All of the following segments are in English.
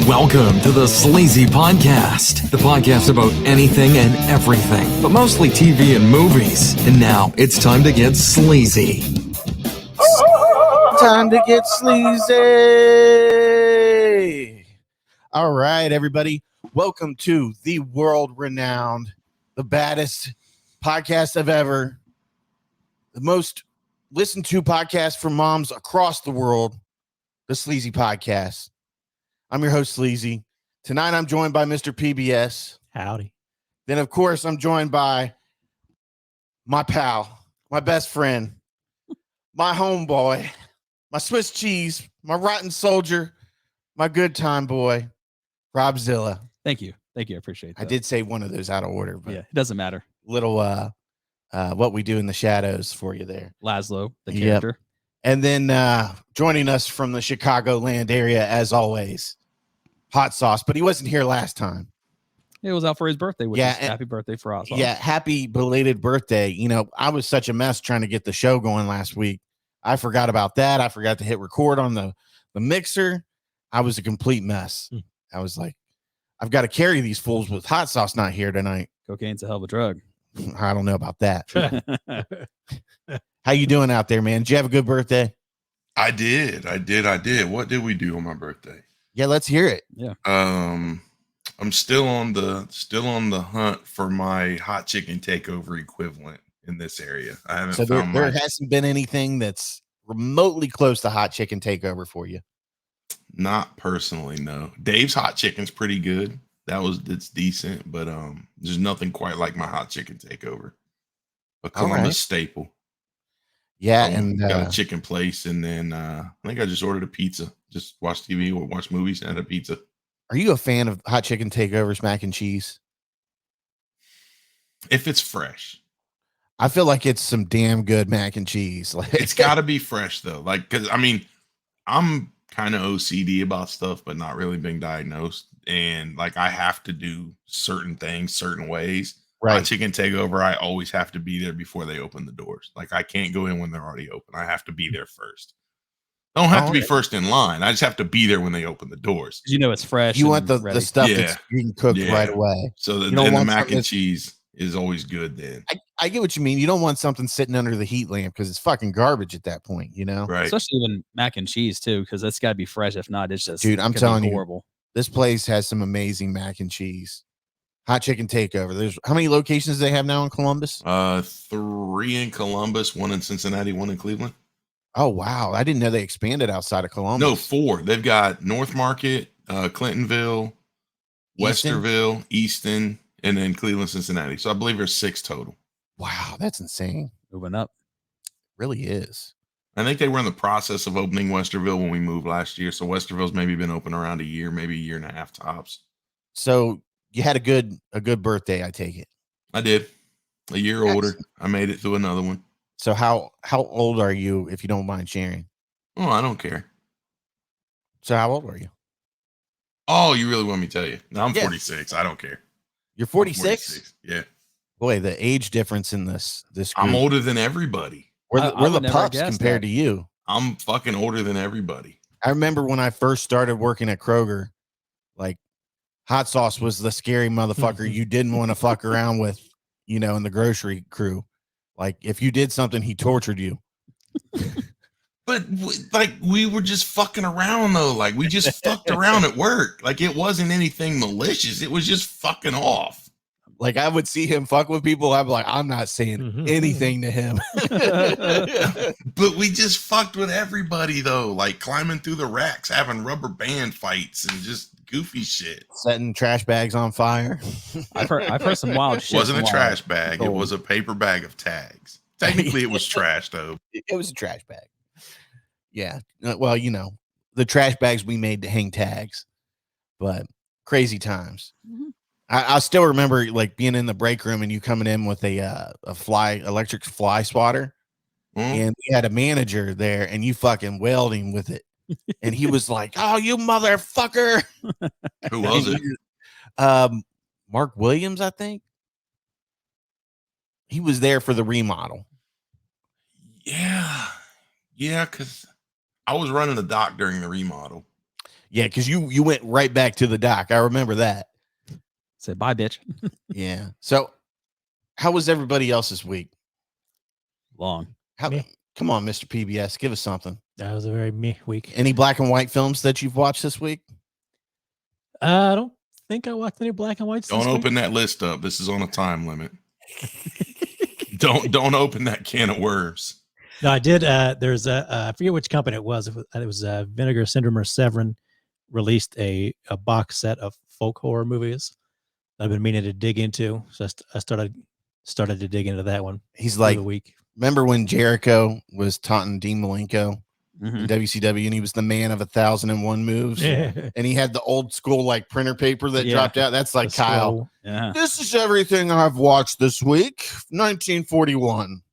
Welcome to the Sleazy Podcast, the podcast about anything and everything, but mostly TV and movies. And now it's time to get sleazy. Time to get sleazy. All right, everybody. Welcome to the world-renowned, the baddest podcast of ever, the most listened to podcast for moms across the world, the Sleazy Podcast. I'm your host, Sleazy. Tonight, I'm joined by Mr. PBS. Howdy. Then, of course, I'm joined by my pal, my best friend, my homeboy, my Swiss cheese, my rotten soldier, my good time boy, Robzilla. Thank you. I appreciate that. I did say one of those out of order, but Yeah, it doesn't matter. little what we do in the shadows for you there. Laszlo, the Yep. character. And then joining us from the Chicagoland area, as always, Hot Sauce. But he wasn't here last time. It was out for his birthday, which Yeah, is happy birthday for us. Yeah, happy belated birthday. You know, I was such a mess trying to get the show going last week. I forgot about that. I forgot to hit record on the mixer. I was a complete mess. I was like, I've got to carry these fools with Hot Sauce not here tonight. Cocaine's a hell of a drug. I don't know about that. How you doing out there, man? Did you have a good birthday? I did. What did we do on my birthday? Yeah, let's hear it. Yeah. I'm still on the hunt for my hot chicken takeover equivalent in this area. I haven't So found there hasn't been anything that's remotely close to hot chicken takeover for you. Not personally, no. Dave's hot chicken's pretty good. It's decent, but there's nothing quite like my hot chicken takeover. A Columbus staple. Yeah, and got a chicken place, and then I think I just ordered a pizza. Just watch TV or watch movies and had a pizza. are you a fan of hot chicken takeovers, mac and cheese? If it's fresh. I feel like it's some damn good mac and cheese. Like, It's got to be fresh though. Like, cause I mean, I'm kind of OCD about stuff, but not really being diagnosed. And like, I have to do certain things certain ways. right. Hot chicken takeover, I always have to be there before they open the doors. Like, I can't go in when they're already open. I have to be there first. Don't have to be first in line. I just have to be there when they open the doors. You know it's fresh. You want the ready. stuff Yeah. that's being cooked Yeah. right away. So You the, don't and the want mac something and that's- cheese is always good then. I get what you mean. You don't want something sitting under the heat lamp because it's fucking garbage at that point, you know? Right. Especially even mac and cheese too, because that's got to be fresh. If not, it's just Dude, I'm gonna be telling you. horrible. This place has some amazing mac and cheese. Hot chicken takeover. There's how many locations do they have now in Columbus? 3 in Columbus, 1 in Cincinnati, 1 in Cleveland. Oh, wow. I didn't know they expanded outside of Columbus. No, 4. They've got North Market, Clintonville, Easton? Westerville, Easton, and then Cleveland, Cincinnati. So I believe there's 6 total. Wow, that's insane. Moving up. Really is. I think they were in the process of opening Westerville when we moved last year. So Westerville's maybe been open around a year, maybe a year and a half tops. So you had a good birthday, I take it. I did. A year older. Excellent. I made it through another one. So how old are you, if you don't mind sharing? Oh, I don't care. So how old are you? Oh, you really want me to tell you? No, I'm Yeah. 46. I don't care. You're I'm 46? Yeah. Boy, the age difference in this group. I'm older than everybody. We're I the would never pups guess compared that. to you. I'm fucking older than everybody. I remember when I first started working at Kroger, like Hot Sauce was the scary motherfucker you didn't want to fuck around with, you know, in the grocery crew. Like if you did something, he tortured you. But we were just fucking around though. Like we just fucked around at work. Like it wasn't anything malicious. It was just fucking off. Like I would see him fuck with people. I'd be like, I'm not saying anything to him. But we just fucked with everybody though. Like climbing through the racks, having rubber band fights and just goofy shit. Setting trash bags on fire. I've heard some wild shit. It wasn't a from trash wild bag. It people. was a paper bag of tags. Technically it was trash though. It was a trash bag. Yeah. Well, you know, the trash bags we made to hang tags, but crazy times. Mhm. I still remember like being in the break room and you coming in with a electric fly swatter, and we had a manager there and you fucking welding with it. And he was like, "Oh, you motherfucker." Who was it? Mark Williams, I think. He was there for the remodel. Yeah, because I was running the dock during the remodel. Yeah, because you went right back to the dock. I remember that. Said bye, bitch. Yeah. So, how was everybody else's week? Long. Come on, Mr. PBS, give us something. That was a very meh week. Any black and white films that you've watched this week? I don't think I watched any black and whites. Don't open that list up. This is on a time limit. Don't open that can of worms. No, I did. There's I forget which company it was. It was Vinegar Syndrome or Severin released a box set of folk horror movies I've been meaning to dig into. So I started to dig into that one. He's like, the week. Remember when Jericho was taunting Dean Malenko in WCW, and he was the man of 1,001 moves, and he had the old school like printer paper that dropped out. That's like Kyle. Yeah. This is everything I've watched this week. 1941,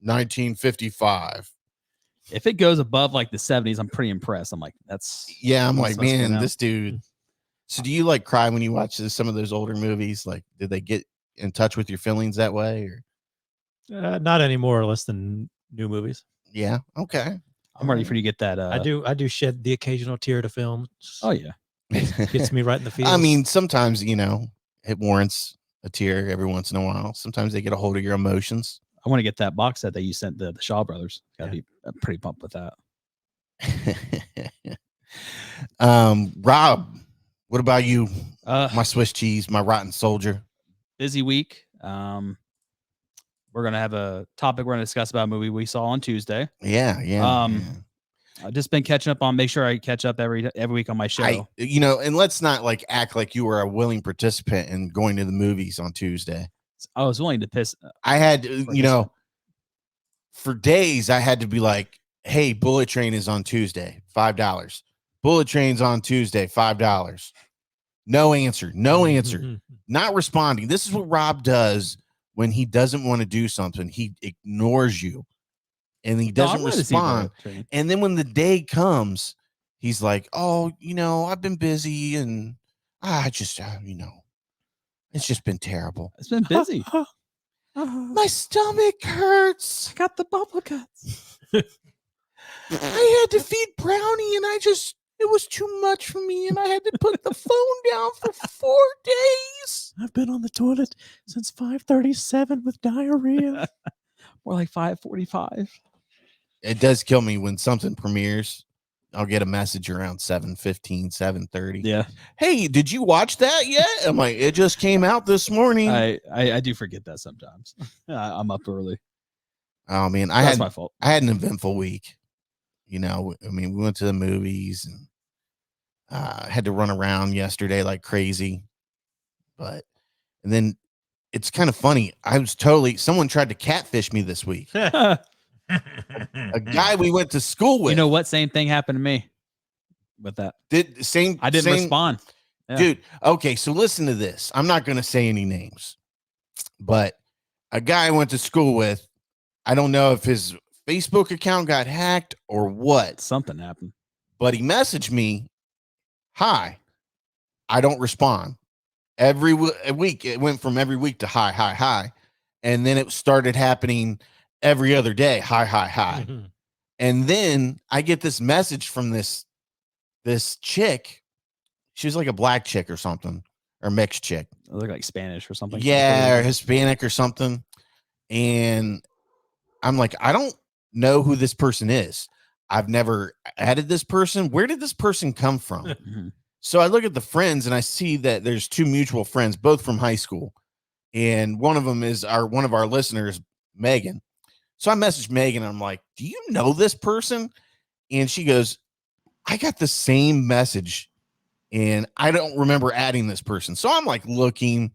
1955. If it goes above like the 70s, I'm pretty impressed. I'm like, I'm like, man, this dude. So do you like cry when you watch some of those older movies? Like, did they get in touch with your feelings that way? Or not any more or less than new movies. Yeah. Okay. I'm ready for you to get that. I do shed the occasional tear to film. Oh yeah. Gets me right in the feels. I mean, sometimes, it warrants a tear every once in a while. Sometimes they get a hold of your emotions. I want to get that box set that you sent the Shaw Brothers. Gotta be pretty pumped with that. Rob, what about you? My Swiss cheese, my rotten soldier. Busy week. We're gonna have a topic we're gonna discuss about a movie we saw on Tuesday. Yeah. I've just been catching up on. Make sure I catch up every week on my show. And let's not like act like you were a willing participant in going to the movies on Tuesday. I was willing to piss. I had, for days I had to be like, "Hey, Bullet Train is on Tuesday, $5. Bullet Train's on Tuesday, $5." No answer. Not responding. This is what Rob does when he doesn't want to do something. He ignores you. And he doesn't respond. And then when the day comes, he's like, "Oh, I've been busy and I just, it's just been terrible. It's been busy. My stomach hurts. I got the bubble guts. I had to feed Brownie and it was too much for me and I had to put the phone down for 4 days. I've been on the toilet since 5:37 with diarrhea." More like 5:45. It does kill me when something premieres. I'll get a message around 7:15, 7:30. Yeah. Hey, did you watch that yet? I'm like, it just came out this morning. I do forget that sometimes. I'm up early. Oh man, That's my fault. I had an eventful week. We went to the movies and had to run around yesterday like crazy. And then it's kind of funny. Someone tried to catfish me this week. A guy we went to school with. You know what? Same thing happened to me with that. I didn't respond. Yeah. Dude, okay, so listen to this. I'm not going to say any names, but a guy I went to school with, I don't know if his Facebook account got hacked or what. Something happened. But he messaged me, "Hi." I don't respond. Every week, it went from every week to hi, hi, hi. And then it started happening every other day. Hi, hi, hi. Mm-hmm. And then I get this message from this chick. She was like a black chick or something, or mixed chick. It looked like Spanish or something. Yeah, or Hispanic or something. And I'm like, I don't know who this person is. I've never added this person. Where did this person come from? Mm-hmm. So I look at the friends and I see that there's 2 mutual friends, both from high school. And one of them is one of our listeners, Megan. So I messaged Megan and I'm like, "Do you know this person?" And she goes, "I got the same message and I don't remember adding this person." So I'm like I'm looking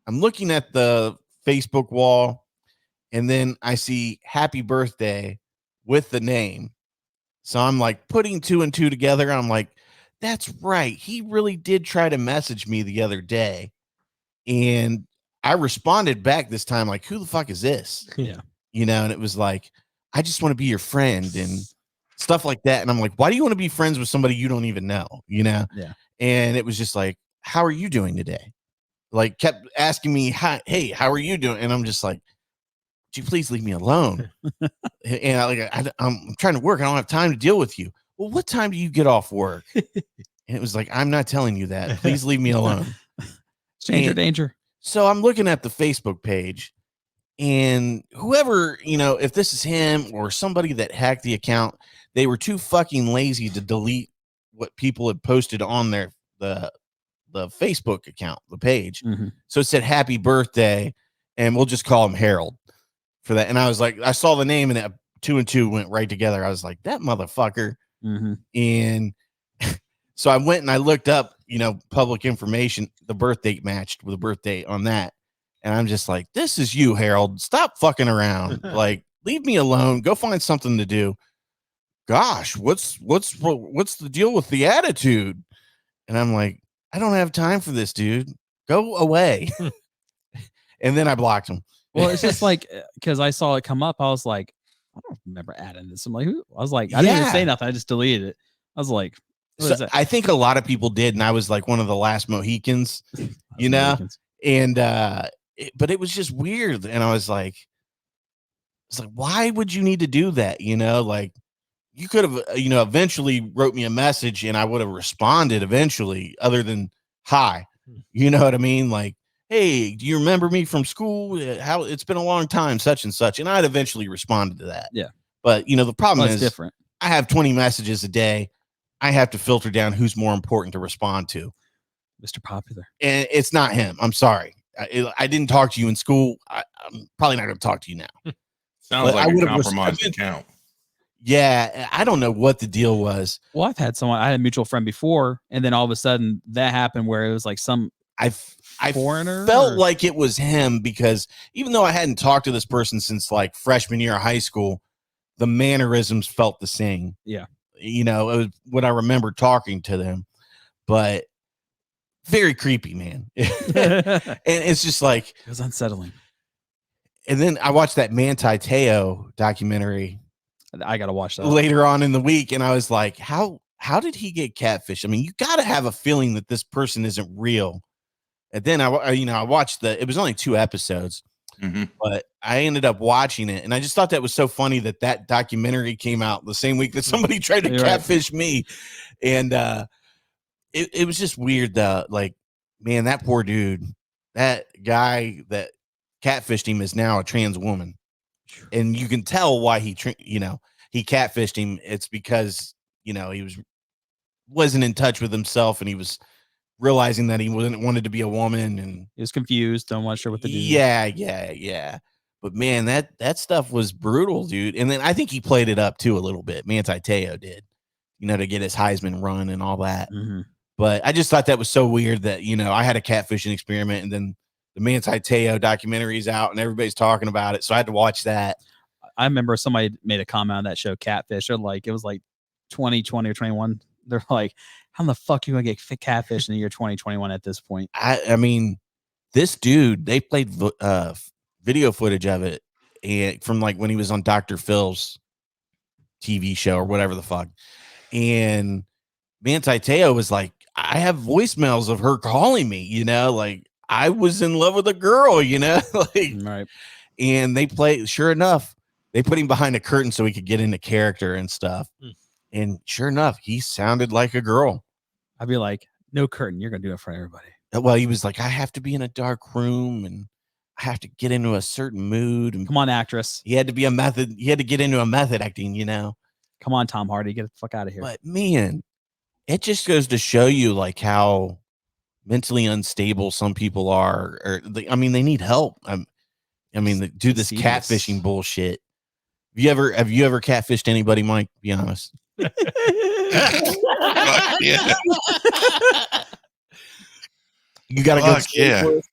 at the Facebook wall and then I see "Happy Birthday" with the name. So I'm like putting 2 and 2 together. And I'm like, that's right. He really did try to message me the other day. And I responded back this time like, "Who the fuck is this?" Yeah. And it was like, "I just want to be your friend," and stuff like that. And I'm like, why do you want to be friends with somebody you don't even know? Yeah. And it was just like, "How are you doing today?" Like kept asking me, "Hey, how are you doing?" And I'm just like, "Would you please leave me alone?" And I'm trying to work. I don't have time to deal with you. well, what time do you get off work? And it was like, I'm not telling you that. Please leave me alone. Stranger danger. So I'm looking at the Facebook page, and whoever, if this is him or somebody that hacked the account, they were too fucking lazy to delete what people had posted on the Facebook account, the page. Mm-hmm. So it said happy birthday, and we'll just call him Harold for that. And I was like, I saw the name, and 2 and 2 went right together. I was like, that motherfucker. Mm-hmm. And so I went and I looked up, public information. The birth date matched with the birth date on that. And I'm just like, this is you, Harold. Stop fucking around. Like, leave me alone. Go find something to do. Gosh, what's the deal with the attitude? And I'm like, I don't have time for this, dude. Go away. And then I blocked him. Well, it's just like, because I saw it come up, I was like, I don't remember adding this. I'm like, who? I was like, I didn't even say nothing. I just deleted it. I was like, what is that? I think a lot of people did, and I was like one of the last Mohicans, Mohicans. And but it was just weird. And I was like, why would you need to do that? Like, you could have, eventually wrote me a message and I would have responded eventually, other than hi. You know what I mean? Like, hey, do you remember me from school? How it's been a long time, such and such. And I'd eventually responded to that. Yeah. But the problem is different. I have 20 messages a day. I have to filter down who's more important to respond to. Mr. Popular. And it's not him. I'm sorry. I didn't talk to you in school. I'm probably not going to talk to you now. Sounds like a compromised account. Yeah, I don't know what the deal was. Well, I had a mutual friend before, and then all of a sudden that happened where it was like some I foreigner felt like it was him, because even though I hadn't talked to this person since like freshman year of high school, the mannerisms felt the same. Yeah. It was what I remember talking to them, but very creepy, man. And it's just like, it was unsettling. And then I watched that Manti Te'o documentary. I got to watch that later on in the week. And I was like, how did he get catfish? I mean, you got to have a feeling that this person isn't real. And then I watched it was only 2 episodes, but I ended up watching it. And I just thought that was so funny that documentary came out the same week that somebody tried to catfish me. And it was just weird. Like, man, that poor dude, that guy that catfished him is now a trans woman. And you can tell why he catfished him. It's because, he wasn't in touch with himself, and he was realizing that he wanted to be a woman, and he was confused. I'm not sure what to do. Yeah. But man, that stuff was brutal, dude. And then I think he played it up too a little bit. Manti Te'o did, to get his Heisman run and all that. Mm-hmm. But I just thought that was so weird that, I had a catfishing experiment, and then the Manti Te'o documentary is out and everybody's talking about it. So I had to watch that. I remember somebody made a comment on that show, Catfish. They're like, it was like 2020 or 21. They're like, how the fuck are you going to get catfish in the year 2021 at this point? I mean, this dude, they played video footage of it, and from like when he was on Dr. Phil's TV show or whatever the fuck. And Manti Te'o was like, I have voicemails of her calling me, like I was in love with a girl, like, right. And they sure enough, they put him behind a curtain so he could get into character and stuff. And sure enough, he sounded like a girl. I'd be like, no curtain. You're going to do it for everybody. Well, he was like, I have to be in a dark room and I have to get into a certain mood. And come on, actress. He had to be a method. He had to get into a method acting, Come on, Tom Hardy. Get the fuck out of here. But man, it just goes to show you like how mentally unstable some people are. Or they need help. They do this catfishing bullshit. Have you ever catfished anybody, Mike? Be honest. Yeah. You got a good story for us?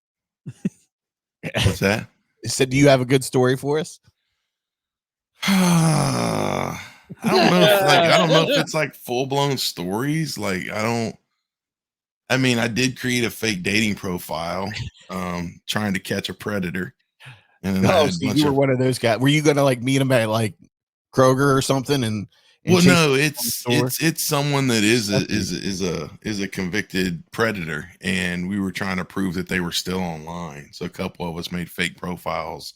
What's that? I said, do you have a good story for us? I don't know if it's like full blown stories. Like, I did create a fake dating profile, trying to catch a predator. And then you were one of those guys. Were you gonna like meet him at like Kroger or something? And well, no, it's someone that is a convicted predator, and we were trying to prove that they were still online. So a couple of us made fake profiles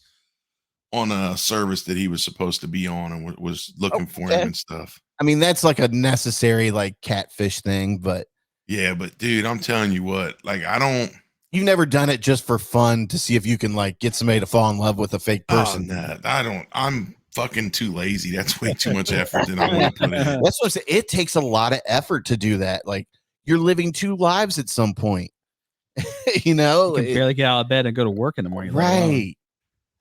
on a service that he was supposed to be on and was looking for him and stuff. I mean, that's like a necessary like catfish thing, but Yeah, but dude, I'm telling you what, like you've never done it just for fun to see if you can like get somebody to fall in love with a fake person. I'm fucking too lazy. That's way too much effort that I want to put in. That's what I'm saying. It takes a lot of effort to do that. Like you're living two lives at some point. You know, You can barely get out of bed and go to work in the morning. Right.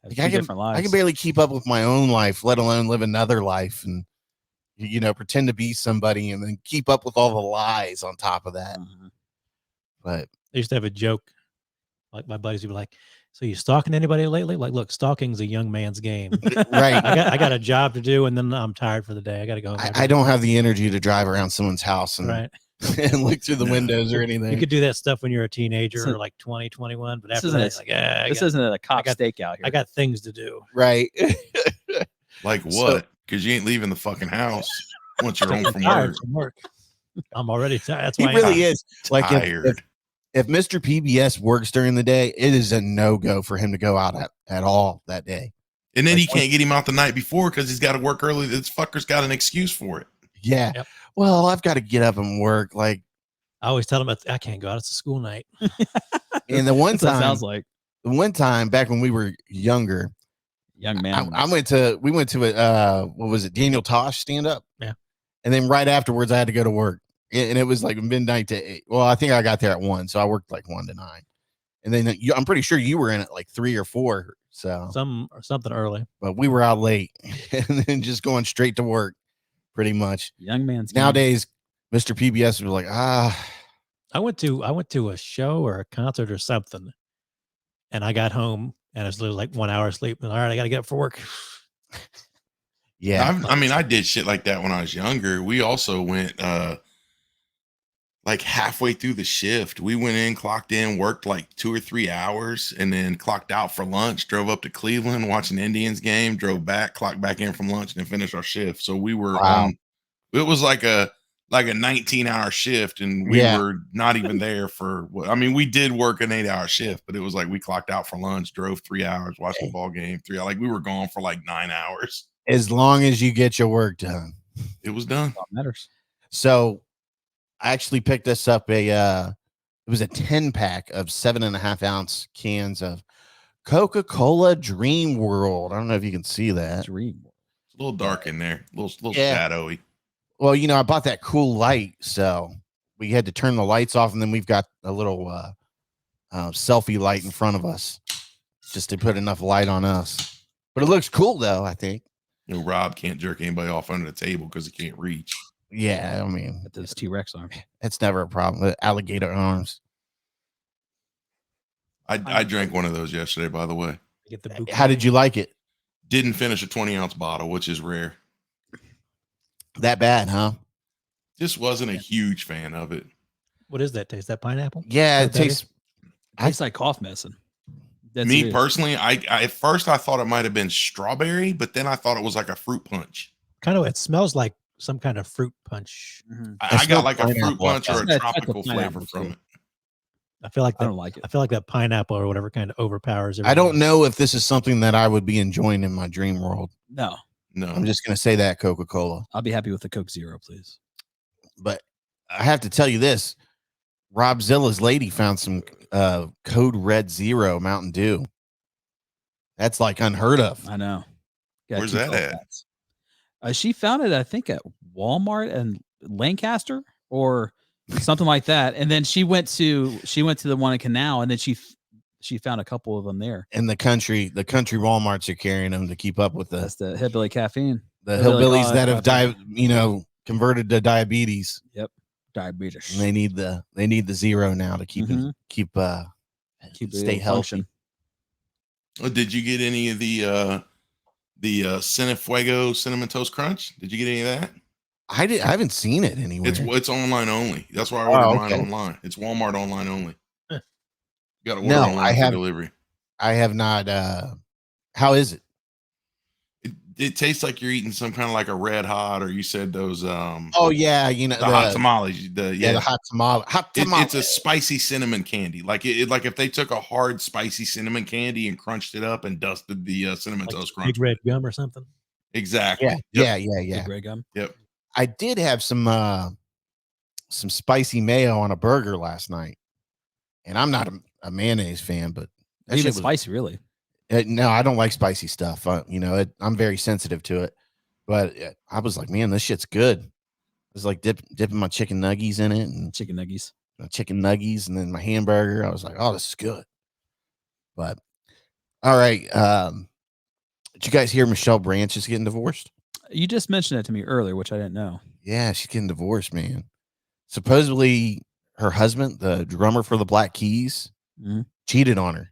Like Like I can barely keep up with my own life, let alone live another life and, you know, pretend to be somebody and then keep up with all the lies on top of that. But I used to have a joke. Like my buddies would be like, "So you stalking anybody lately?" Like, look, stalking's a young man's game. right. I got a job to do, and then I'm tired for the day. I got to go home. I don't have the energy to drive around someone's house and, and look through the windows or anything. You could do that stuff when you're a teenager or like 20, 21, but after that, it's like, this isn't a cop stakeout here. I got things to do. Right. Like what? Because you ain't leaving the fucking house once you're home from work. I'm already tired. That's he why really is. Like tired. If Mr. PBS works during the day, it is a no-go for him to go out at all that day. And then he can't get him out the night before because he's got to work early. This fucker's got an excuse for it. Yeah. Yep. Well, I've got to get up and work. Like I always tell him, I can't go out. It's a school night. And the one time, sounds like the one time back when we were younger, young man, we went to a what was it, Daniel Tosh stand up? Yeah. And then right afterwards, I had to go to work, and it was like midnight to 8. Well, I think I got there at 1, so I worked like 1 to 9, and then I'm pretty sure you were in at like 3 or 4. So something early, but we were out late, and then just going straight to work, pretty much. Young man's nowadays. Mr. PBS was like, I went to a show or a concert or something, and I got home and I was literally like 1 hour sleep. And all right, I got to get up for work. Yeah. I mean, I did shit like that when I was younger. We also went like halfway through the shift. We went in, clocked in, worked like 2 or 3 hours, and then clocked out for lunch, drove up to Cleveland, watched an Indians game, drove back, clocked back in from lunch, and then finished our shift. So we were on, it was like a 19-hour shift, and we were not even there for what I mean, we did work an 8-hour shift, but it was like we clocked out for lunch, drove 3 hours, watched the ball game, 3 hours. Like we were gone for like 9 hours. As long as you get your work done, it was done. That matters. So I actually picked this up it was a 10-pack of 7.5 ounce cans of Coca-Cola Dream World. I don't know if you can see that. Dream World. It's a little dark in there, a little shadowy. Well, you know, I bought that cool light, so we had to turn the lights off, and then we've got a little selfie light in front of us just to put enough light on us. But it looks cool, though, I think. You know, Rob can't jerk anybody off under the table because he can't reach. Yeah, I mean, this T-Rex arm. It's never a problem. The alligator arms. I drank one of those yesterday, by the way. How did you like it? Didn't finish a 20-ounce bottle, which is rare. That bad, huh? Just wasn't a huge fan of it. What is that taste? That pineapple? Yeah, it tastes like cough medicine. That's me weird. personally, I at first I thought it might have been strawberry, but then I thought it was like a fruit punch. Kind of, it smells like some kind of fruit punch. Mm-hmm. I got like a fruit punch or a tropical flavor from it. I feel like I don't like it. I feel like that pineapple or whatever kind of overpowers everything. I don't know if this is something that I would be enjoying in my dream world. No. I'm just going to say that Coca-Cola. I'll be happy with the Coke Zero, please. But I have to tell you this. Robzilla's lady found some Code Red Zero Mountain Dew. That's like unheard of. I know. Where's that at? She found it, I think, at Walmart and Lancaster or something like that. And then she went to the one in Canal, and then she found a couple of them there. In the country Walmarts are carrying them to keep up with That's the hillbilly caffeine. The hillbillies that have converted to diabetes. Yep, diabetes. And they need the zero now to keep stay healthy. Did you get any of the Cinefuego Cinnamon Toast Crunch? Did you get any of that? I haven't seen it anywhere. It's online only. That's why I ordered mine online. It's Walmart online only. You got to order online for delivery. I have not. How is it? it tastes like you're eating some kind of like a Red Hot, or you said those Oh yeah, you know the hot tamales. the hot tamale. It's a spicy cinnamon candy. Like like if they took a hard spicy cinnamon candy and crunched it up and dusted the cinnamon Like toast crunch. Big Red Gum or something. Exactly. Yeah, Yep. yeah. Big red gum. Yep. I did have some spicy mayo on a burger last night, and I'm not a mayonnaise fan, but that Even shit was spicy, really. no, I don't like spicy stuff. You know, I'm very sensitive to it, but I was like, man, this shit's good. I was like dipping my chicken nuggies in it and Chicken nuggies. chicken nuggies, and then my hamburger. I was like, oh, this is good. But all right, did you guys hear Michelle Branch is getting divorced? You just mentioned it to me earlier, which I didn't know. Yeah, she's getting divorced, man. Supposedly, her husband, the drummer for the Black Keys, cheated on her.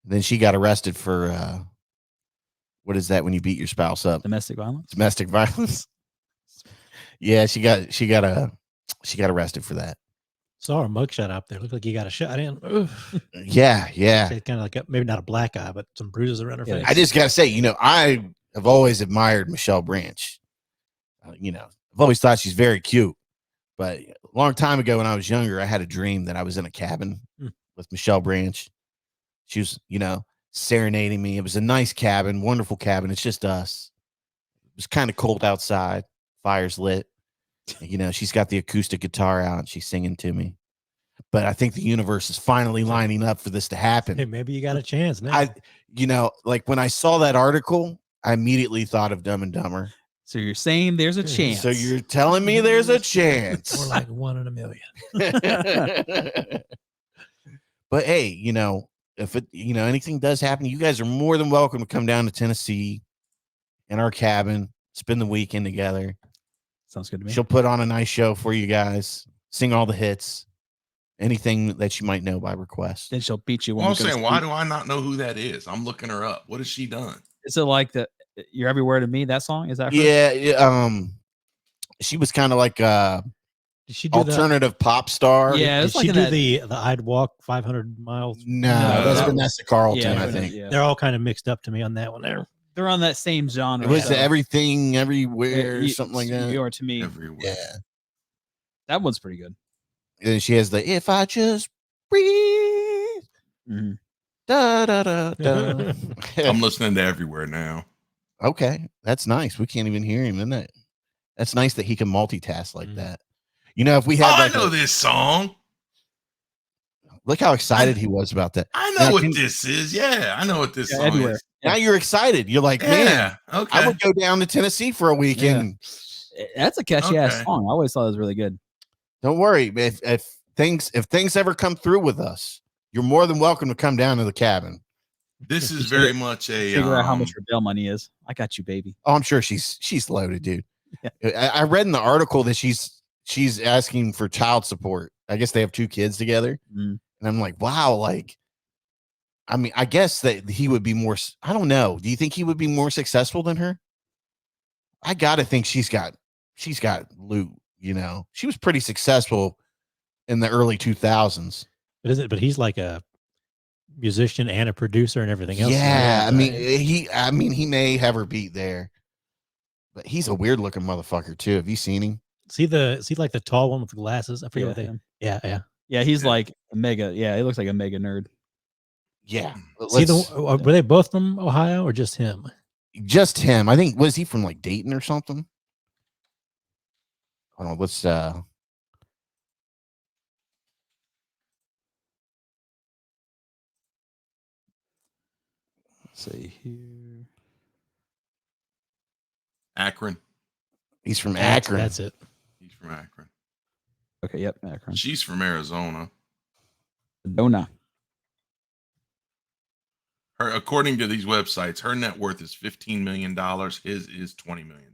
Then she got arrested for what is that when you beat your spouse up? Domestic violence. Domestic violence. Yeah, she got arrested for that. Saw her mugshot up there. Looked like you got a shot in. Oof. Yeah. Kind of like maybe not a black eye, but some bruises around her face. I just gotta say, you know, I have always admired Michelle Branch. You know, I've always thought she's very cute. But a long time ago when I was younger, I had a dream that I was in a cabin with Michelle Branch. She was, you know, serenading me. It was a nice cabin, wonderful cabin. It's just us. It was kind of cold outside. Fire's lit. You know, she's got the acoustic guitar out and she's singing to me. But I think the universe is finally lining up for this to happen. Hey, maybe you got a chance now. You know, like when I saw that article, I immediately thought of Dumb and Dumber. So you're saying there's a chance. So you're telling me there's a chance. More like 1 in a million. But hey, you know, if it, you know, anything does happen, you guys are more than welcome to come down to Tennessee in our cabin, spend the weekend together. Sounds good to me. She'll put on a nice show for you guys, sing all the hits, anything that you might know by request. Then she'll beat you. Well, I'm saying, why do I not know who that is? I'm looking her up. What has she done? Is it like the "You're Everywhere to Me"? That song, is that her? Yeah, she was kind of like Did she do alternative pop star. Yeah, Did it's she like do that. the I'd Walk 500 miles? No, No, that's that Vanessa Carlton, Yeah, I think. yeah. They're all kind of mixed up to me on that one there. They're on that same genre. It was so- everything, everywhere, You- something like that. Or to me, Everywhere. Yeah. that one's pretty good. And she has the "If I Just Breathe." Mhm. Da, da, da, da. I'm listening to Everywhere now. Okay, that's nice. We can't even hear him, isn't it? That's nice that he can multitask like that. You know, if we had I like know this song. look how excited he was about that. I know Now, what can- this is. Yeah, I know what this song Everywhere. is. Now you're excited. You're like, man, Yeah. Okay. I would go down to Tennessee for a weekend. That's a catchy ass Okay. song. I always thought it was really good. Don't worry. If things ever come through with us, you're more than welcome to come down to the cabin. This is very much a Figure out how much your bail money is. I got you, baby. Oh, I'm sure she's loaded, dude. I read in the article that she's asking for child support. I guess they have 2 kids together. Mm. And I'm like, wow, like, I mean, I guess that he would be more, I don't know. Do you think he would be more successful than her? I got to think she's got loot, you know. She was pretty successful in the early 2000s. But he's like a musician and a producer and everything else. Yeah, I mean, he may have her beat there. But he's a weird looking motherfucker too. Have you seen him? See like the tall one with the glasses? I forget what they. him. Yeah. Yeah, he's like a mega. Yeah, he looks like a mega nerd. Yeah. See, were they both from Ohio or just him? Just him. I think, was he from like Dayton or something? Hold on, let's see here. Akron. he's from Akron. That's it. He's from Akron. Okay, yep, Akron. She's from Arizona. Dona. Her, according to these websites, her net worth is $15 million. His is $20 million.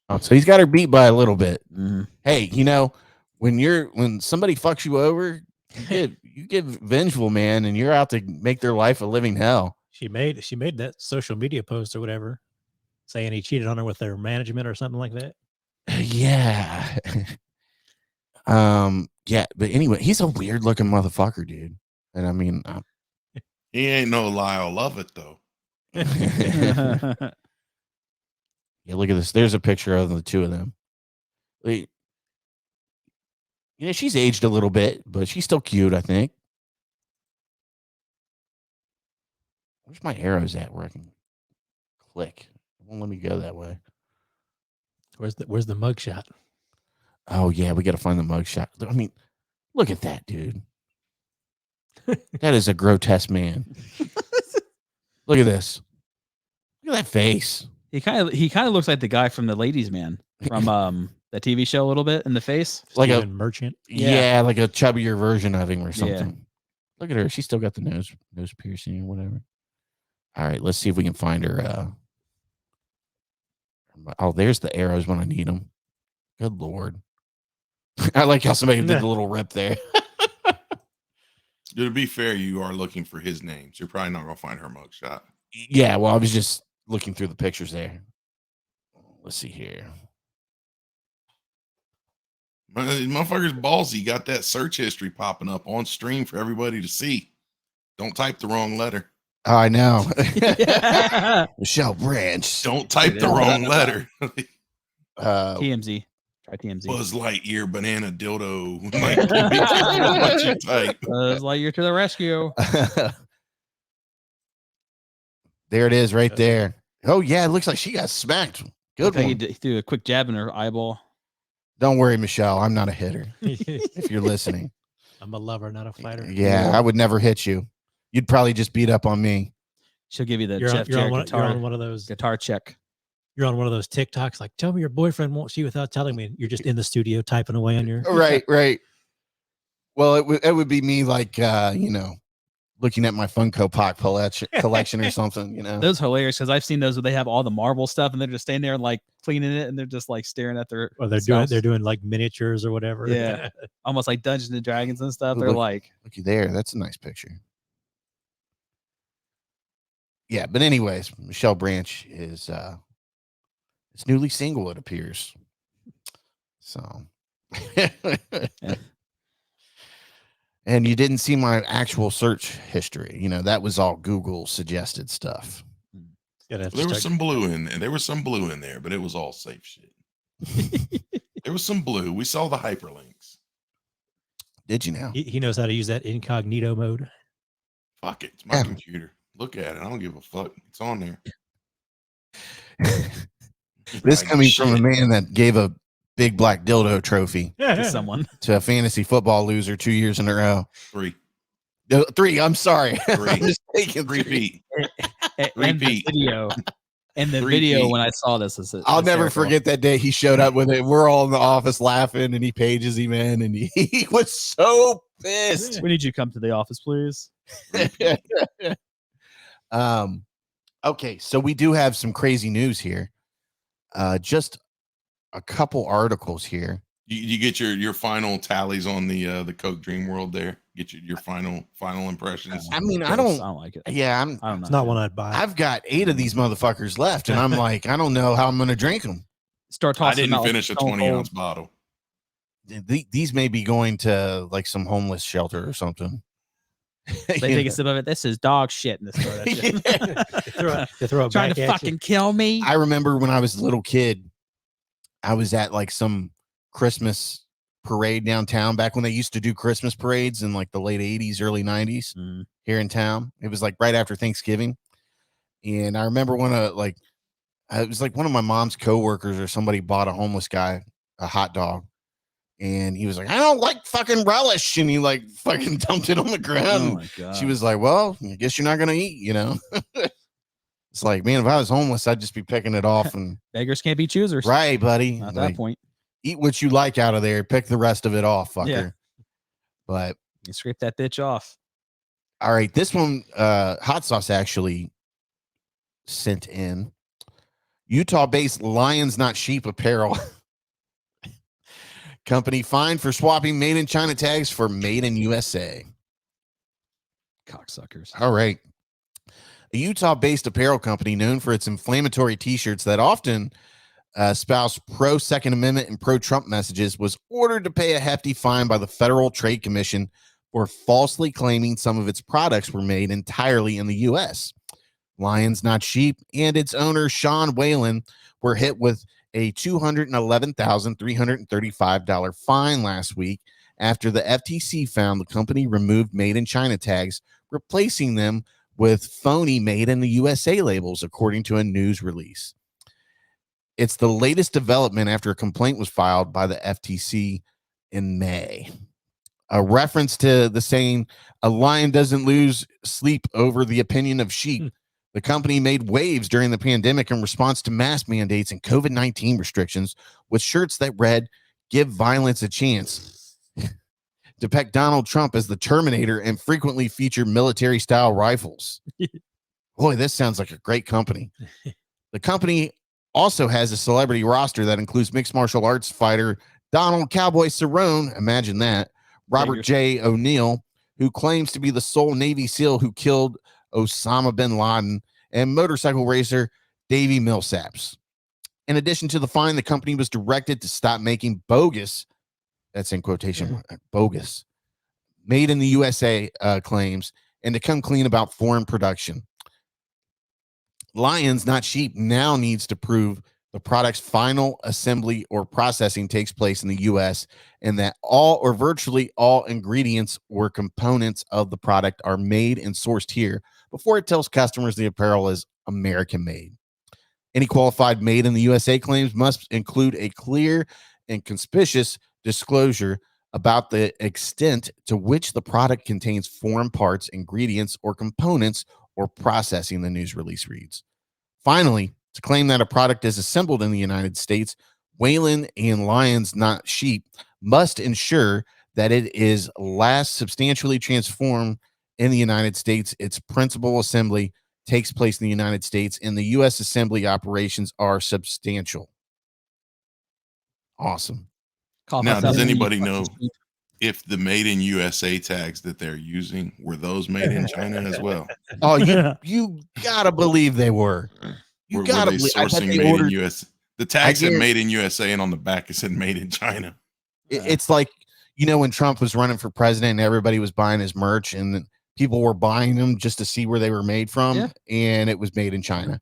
Oh, so he's got her beat by a little bit. Mhm. Hey, you know, when somebody fucks you over, you get vengeful, man, and you're out to make their life a living hell. She made that social media post or whatever, saying he cheated on her with their management or something like that. Yeah. Yeah, but anyway, he's a weird looking motherfucker, dude. And I mean, He ain't no Lyle Lovett, though. Yeah, look at this. There's a picture of the two of them. She's aged a little bit, but she's still cute, I think. Where's my arrows at where I can click? It won't let me go that way. Where's the mugshot? Oh, yeah, we got to find the mugshot. I mean, look at that, dude. That is a grotesque man. Look at this. Look at that face. He kind of looks like the guy from the Ladies Man from the TV show a little bit in the face. Like Steven a merchant. Yeah, like a chubbier version of him or something. Yeah. Look at her. She's still got the nose piercing or whatever. All right, let's see if we can find her. Oh, there's the arrows when I need them. Good Lord. I like how somebody did the little rip there. To be fair, you are looking for his name, so you're probably not going to find her mugshot. Yeah, well, I was just looking through the pictures there. Let's see here. Motherfucker's ballsy. Got that search history popping up on stream for everybody to see. Don't type the wrong letter. Oh, I know. Michelle Branch. Don't type the wrong letter. TMZ. Try TMZ. Buzz Lightyear banana dildo. Like, what you type. Buzz Lightyear to the rescue. There it is right there. Oh, yeah, it looks like she got smacked. Good one. He threw a quick jab in her eyeball. Don't worry, Michelle. I'm not a hitter. If you're listening. I'm a lover, not a fighter. Yeah, I would never hit you. You'd probably just beat up on me. She'll give you the You're on one of those guitar check. You're on one of those TikToks like, tell me your boyfriend won't see without telling me. You're just in the studio typing away on your Right. Well, it would be me like looking at my Funko Pop collection or something, Those are hilarious because I've seen those where they have all the Marvel stuff and they're just standing there like cleaning it and they're just like staring at their they're doing like miniatures or whatever. Yeah. Almost like Dungeons and Dragons and stuff. They're like, looky there. That's a nice picture. Yeah, but anyways, Michelle Branch is newly single, it appears. So and you didn't see my actual search history. That was all Google suggested stuff. There was some blue in there. There was some blue in there, but it was all safe shit. There was some blue. We saw the hyperlinks. Did you now? He knows how to use that incognito mode. Fuck it. It's my computer. Look at it. I don't give a fuck. It's on there. This coming from a man that gave a big black dildo trophy to someone, to a fantasy football loser 2 years in a row. 3. No, 3. I'm sorry. 3. I'm just taking 3 feet. And the video. And the video when I saw this, I'll never forget that day he showed up with it. We're all in the office laughing, and he pages him in, and he was so pissed. We need you to come to the office, please. Okay, so we do have some crazy news here. Just a couple articles here. You get your final tallies on the Coke Dream World there. Get your final impressions. I mean, I don't like it. Yeah, I don't know. It's not one I'd buy. I've got 8 of these motherfuckers left, and I'm like, I don't know how I'm going to drink them. Start tossing. I didn't finish a 20-ounce bottle. These may be going to like some homeless shelter or something. They take a sip of it. This is dog shit in this store. They throw it trying back to at fucking kill me. I remember when I was a little kid, I was at like some Christmas parade downtown back when they used to do Christmas parades in like the late 80s, early 90s here in town. It was like right after Thanksgiving. And I remember it was like one of my mom's coworkers or somebody bought a homeless guy a hot dog. And he was like, I don't like fucking relish. And he like fucking dumped it on the ground. Oh my God. She was like, well, I guess you're not going to eat, It's like, man, if I was homeless, I'd just be picking it off. And beggars can't be choosers. Right, buddy. At like, that point. Eat what you like out of there. Pick the rest of it off, fucker. Yeah. But you scrape that bitch off. All right. This one, Hot Sauce actually sent in Utah-based Lions Not Sheep apparel company fined for swapping made in China tags for made in USA. Cocksuckers. All right. A Utah-based apparel company known for its inflammatory t-shirts that often espouse pro-Second Amendment and pro-Trump messages was ordered to pay a hefty fine by the Federal Trade Commission for falsely claiming some of its products were made entirely in the U.S. Lions Not Sheep and its owner, Sean Whalen, were hit with a $211,335 fine last week after the FTC found the company removed Made in China tags, replacing them with phony Made in the USA labels, according to a news release. It's the latest development after a complaint was filed by the FTC in May. A reference to the saying, "A lion doesn't lose sleep over the opinion of sheep." The company made waves during the pandemic in response to mask mandates and COVID-19 restrictions with shirts that read, "Give violence a chance," depict Donald Trump as the Terminator, and frequently feature military-style rifles. Boy, this sounds like a great company. The company also has a celebrity roster that includes mixed martial arts fighter Donald Cowboy Cerrone, imagine that, Robert J. O'Neill, who claims to be the sole Navy SEAL who killed Osama bin Laden, and motorcycle racer Davey Millsaps. In addition to the fine, the company was directed to stop making bogus, that's in quotation, bogus, Made in the USA claims, and to come clean about foreign production. Lions Not Sheep now needs to prove the product's final assembly or processing takes place in the U.S. and that all or virtually all ingredients or components of the product are made and sourced here before it tells customers the apparel is American made. Any qualified Made in the USA claims must include a clear and conspicuous disclosure about the extent to which the product contains foreign parts, ingredients, or components or processing, the news release reads. Finally, to claim that a product is assembled in the United States, Whalen and Lions Not Sheep must ensure that it is last substantially transformed in the United States. Its principal assembly takes place in the United States, and the U.S. assembly operations are substantial. Awesome. Now, does anybody know if the Made in USA tags that they're using were those made in China as well? Oh, you gotta believe they were. Were they sourcing Made in USA? The tag said Made in USA, and on the back it said Made in China. It's like, when Trump was running for president and everybody was buying his merch, and people were buying them just to see where they were made from, and it was made in China.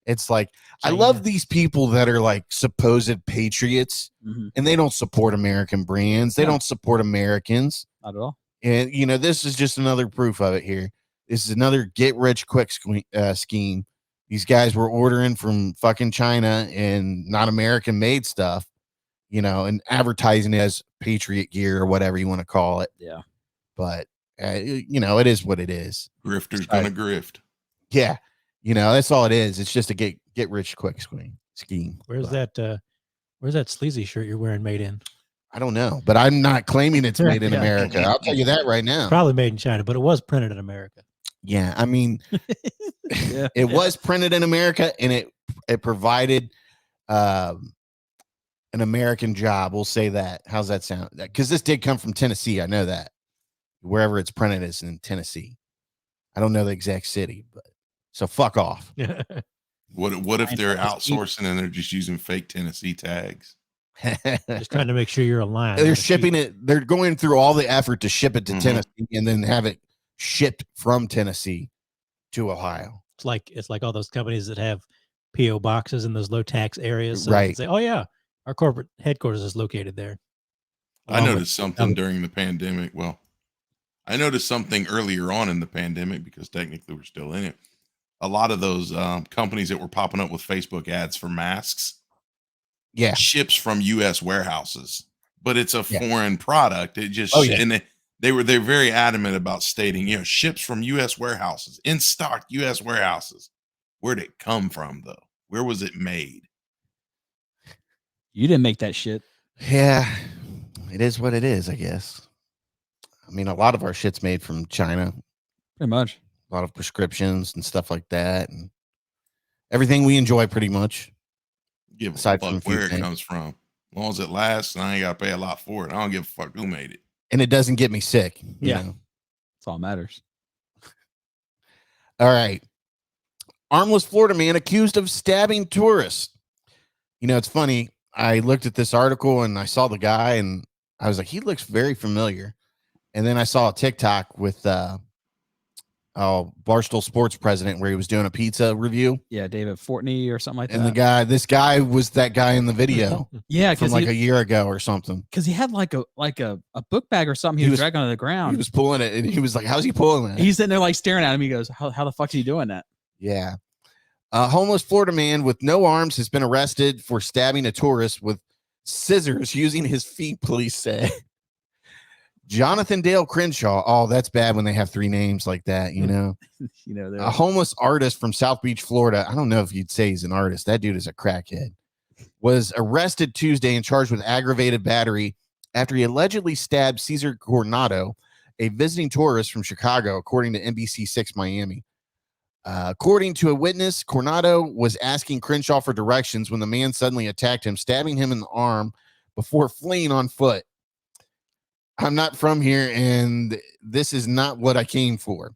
It's like, China. I love these people that are like supposed patriots, and they don't support American brands. They don't support Americans. Not at all. And, this is just another proof of it here. This is another get-rich-quick scheme. These guys were ordering from fucking China and not American-made stuff, and advertising as patriot gear or whatever you want to call it. Yeah. But, it is what it is. Grifter's gonna grift. Yeah. That's all it is. It's just a get-rich-quick scheme. Where's that sleazy shirt you're wearing made in? I don't know, but I'm not claiming it's made in America. I'll tell you that right now. Probably made in China, but it was printed in America. Yeah, I mean, it was printed in America, and it provided an American job. We'll say that. How's that sound? Because this did come from Tennessee. I know that. Wherever it's printed is in Tennessee. I don't know the exact city, but so fuck off. What if they're outsourcing and they're just using fake Tennessee tags? Just trying to make sure you're aligned. They're shipping it. They're going through all the effort to ship it to Tennessee and then have it shipped from Tennessee to Ohio. It's like all those companies that have PO boxes in those low tax areas. So right. Say, oh yeah, our corporate headquarters is located there. I noticed something during the pandemic. Well, I noticed something earlier on in the pandemic because technically we're still in it. A lot of those companies that were popping up with Facebook ads for masks, ships from U.S. warehouses, but it's a foreign product. It just and they're very adamant about stating, ships from U.S. warehouses, in stock U.S. warehouses. Where'd it come from, though? Where was it made? You didn't make that shit. Yeah, it is what it is, I guess. I mean, a lot of our shit's made from China. Pretty much. A lot of prescriptions and stuff like that, and everything we enjoy, pretty much. Give a fuck where it comes from. As long as it lasts, and I ain't got to pay a lot for it. I don't give a fuck who made it. And it doesn't get me sick. You know? That's all that matters. All right. Armless Florida man accused of stabbing tourists. It's funny. I looked at this article and I saw the guy and I was like, he looks very familiar. And then I saw a TikTok with Barstool Sports president, where he was doing a pizza review. Yeah, David Fortney or something like And that. this guy was that guy in the video Yeah, from because like a year ago or something. because he had like a book bag or something. He was dragging on the ground. He was pulling it, and he was like, "How's he pulling that?" He's sitting there like staring at him. He goes, "How the fuck's he doing that?" Yeah. A homeless Florida man with no arms has been arrested for stabbing a tourist with scissors using his feet, police say. Jonathan Dale Crenshaw. Oh, that's bad when they have 3 names like that, you know. A homeless artist from South Beach, Florida. I don't know if you'd say he's an artist. That dude is a crackhead. Was arrested Tuesday and charged with aggravated battery after he allegedly stabbed Cesar Coronado, a visiting tourist from Chicago, according to NBC6 Miami. According to a witness, Coronado was asking Crenshaw for directions when the man suddenly attacked him, stabbing him in the arm before fleeing on foot. I'm not from here, and this is not what I came for.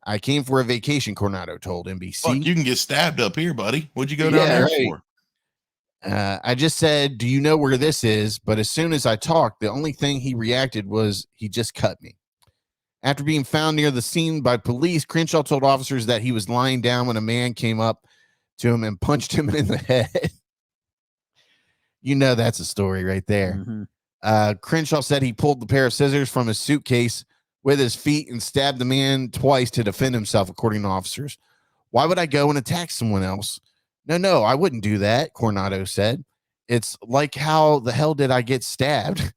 I came for a vacation, Coronado told NBC. Fuck, you can get stabbed up here, buddy. What'd you go down there for? I just said, do you know where this is? But as soon as I talked, the only thing he reacted was he just cut me. After being found near the scene by police, Crenshaw told officers that he was lying down when a man came up to him and punched him in the head. You know that's a story right there. Mm-hmm. Crenshaw said he pulled the pair of scissors from his suitcase with his feet and stabbed the man twice to defend himself, according to officers. Why would I go and attack someone else? No, I wouldn't do that, Coronado said. It's like, how the hell did I get stabbed?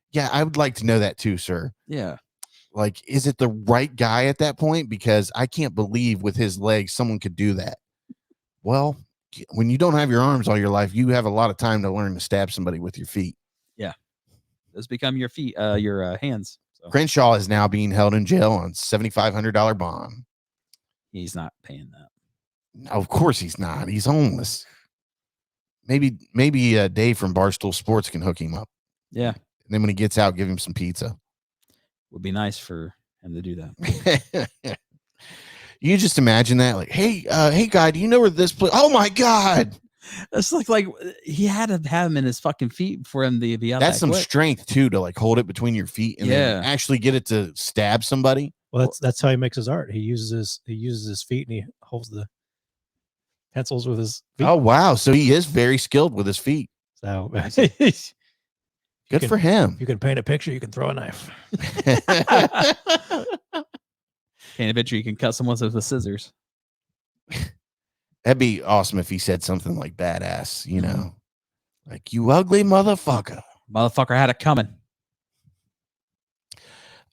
Yeah, I would like to know that too, sir. Yeah. Like, is it the right guy at that point? Because I can't believe with his legs someone could do that. Well, when you don't have your arms all your life, you have a lot of time to learn to stab somebody with your feet. Yeah. Those become your feet, your hands. So. Crenshaw is now being held in jail on $7,500 bond. He's not paying that. No, of course he's not. He's homeless. Maybe Dave from Barstool Sports can hook him up. Yeah. And then when he gets out, give him some pizza. Would be nice for him to do that. You just imagine that, like, hey guy, do you know where this place? Oh my God. It's like he had to have him in his fucking feet for him to be out. That's some quick. strength too, to like hold it between your feet and then actually get it to stab somebody. Well, that's how he makes his art. He uses his feet and he holds the pencils with his feet. Oh wow, so he is very skilled with his feet. So good for him. You can paint a picture, you can throw a knife. Paint a picture, you can cut someone with the scissors. That'd be awesome if he said something like badass, you know, like, you ugly motherfucker. Motherfucker had it coming.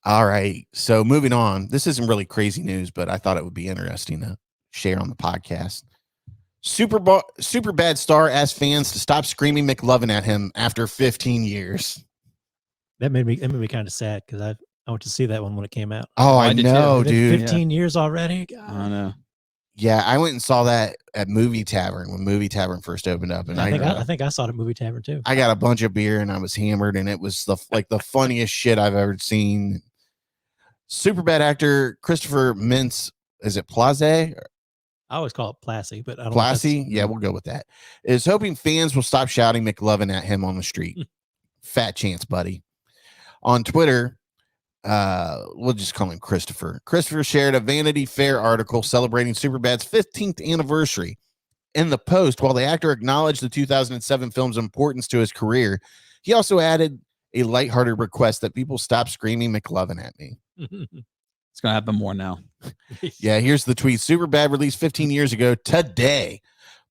All right. So moving on. This isn't really crazy news, but I thought it would be interesting to share on the podcast. Superbad star asked fans to stop screaming McLovin at him after 15 years. That made me kind of sad because I went to see that one when it came out. Oh, I know, dude. 15 years already. God. I know. Yeah, I went and saw that at Movie Tavern when Movie Tavern first opened up, and I think I saw it at Movie Tavern too. I got a bunch of beer and I was hammered, and it was the funniest shit I've ever seen. Superbad actor Christopher Mintz, is it Plaze? I always call it Plassy, but I don't Plassy? Yeah, we'll go with that. Is hoping fans will stop shouting McLovin at him on the street. Fat chance, buddy. On Twitter, we'll just call him Christopher. Christopher shared a Vanity Fair article celebrating Superbad's 15th anniversary. In the post, while the actor acknowledged the 2007 film's importance to his career, he also added a lighthearted request that people stop screaming McLovin at me. It's going to happen more now. Yeah, here's the tweet. Superbad released 15 years ago today.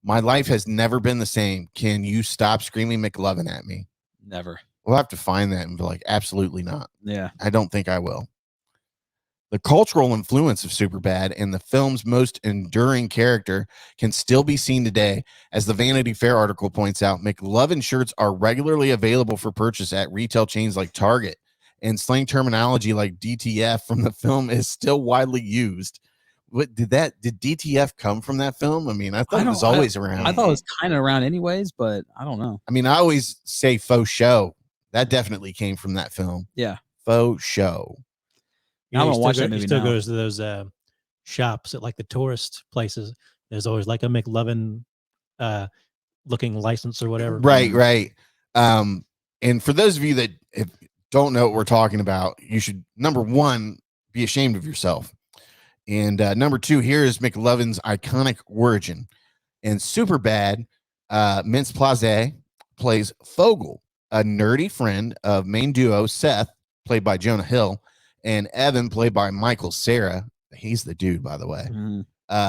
My life has never been the same. Can you stop screaming McLovin at me? Never. We'll have to find that and be like, absolutely not. Yeah. I don't think I will. The cultural influence of Superbad and the film's most enduring character can still be seen today. As the Vanity Fair article points out, McLovin shirts are regularly available for purchase at retail chains like Target, and slang terminology like DTF from the film is still widely used. What did DTF come from that film? I mean, I thought it was always around. I thought it was kind of around anyways, but I don't know. I mean, I always say faux show. That definitely came from that film. Yeah. Faux show. You know, I won't watch that he movie still now. goes to those shops at like the tourist places. There's always like a McLovin looking license or whatever. Right. And for those of you that don't know what we're talking about, you should, number one, be ashamed of yourself. And number 2 here is McLovin's iconic origin. And Superbad, Mintz Plaze plays Fogel, a nerdy friend of main duo Seth, played by Jonah Hill, and Evan, played by Michael Cera. He's the dude, by the way.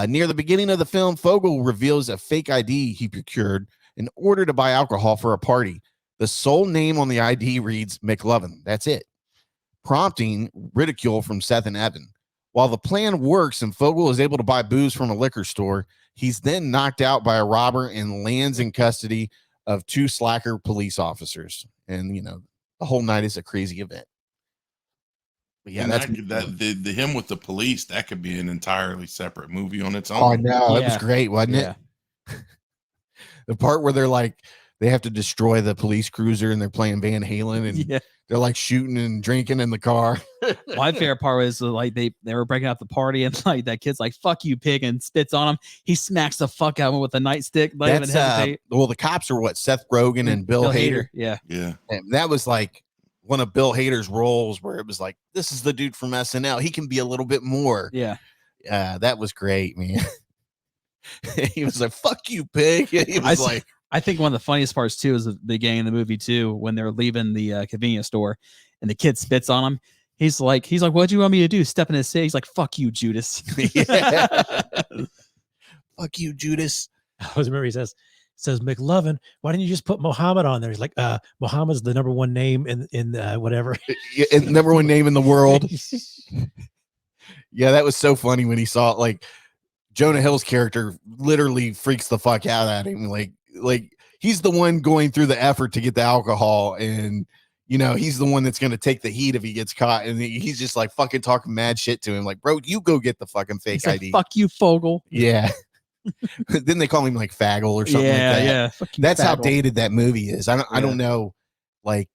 Near the beginning of the film, Fogel reveals a fake ID he procured in order to buy alcohol for a party. The sole name on the ID reads McLovin. That's it, prompting ridicule from Seth and Evan. While the plan works and Fogel is able to buy booze from a liquor store, he's then knocked out by a robber and lands in custody of 2 slacker police officers. And, the whole night is a crazy event. But yeah, that's the him with the police. That could be an entirely separate movie on its own. Oh, no, it was great, wasn't it? Yeah. The part where they have to destroy the police cruiser and they're playing Van Halen and they're like shooting and drinking in the car. My favorite part was like they were breaking up the party and like that kid's like, "Fuck you, pig," and spits on him. He smacks the fuck out of him with a nightstick. That's well, the cops are what? Seth Rogen and Bill Hader. Yeah. And that was like one of Bill Hader's roles where it was like, this is the dude from SNL. He can be a little bit more. Yeah. That was great, man. He was like, "Fuck you, pig." He was I think one of the funniest parts too is the beginning of the movie too, when they're leaving the convenience store and the kid spits on him. He's like, "What do you want me to do? Step in his face?" He's like, "Fuck you, Judas." Fuck you, Judas. I always remember he says McLovin, why didn't you just put Muhammad on there? He's like, Muhammad's the number 1 name in whatever. Number 1 name in the world. Yeah, that was so funny when he saw it. Like Jonah Hill's character literally freaks the fuck out at him. Like he's the one going through the effort to get the alcohol, and he's the one that's going to take the heat if he gets caught. And he's just like fucking talking mad shit to him. Like, bro, you go get the fucking fake ID. Fuck you, Fogel. Yeah. Then they call him like Faggle or something like that. Yeah. That's Faggle. How dated that movie is. I don't know. Like,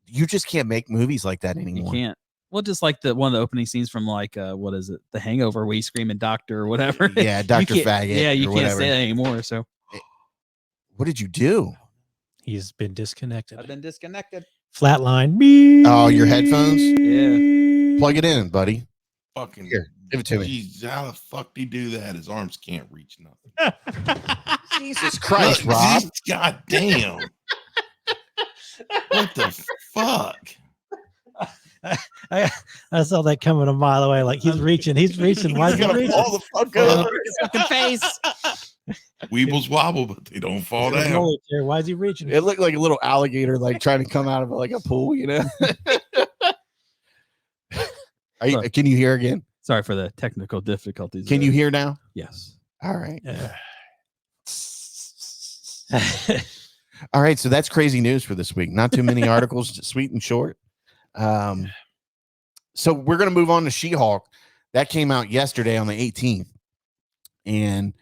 you just can't make movies like that anymore. You can't. Well, just like one of the opening scenes from like what is it? The Hangover, where he's screaming "Doctor" or whatever. Yeah, Dr. Faggot. Yeah, you can't whatever. Say that anymore. So, what did you do? He's been disconnected. I've been disconnected. Flatline. Oh, your headphones? Yeah. Plug it in, buddy. Fucking here, give it to me. Geez, how the fuck did he do that? His arms can't reach nothing. Jesus Christ, Rob. God damn. What the fuck? I saw that coming a mile away. Like he's reaching. Why is he reaching? Fall the fuck over. His fucking face. Weebles wobble, but they don't fall down. Why is he reaching? It looked like a little alligator, like trying to come out of like a pool, Can you hear again? Sorry for the technical difficulties. Can you hear now? Yes. All right. All right. So that's crazy news for this week. Not too many articles, just sweet and short. So we're going to move on to She-Hulk. That came out yesterday on the 18th. And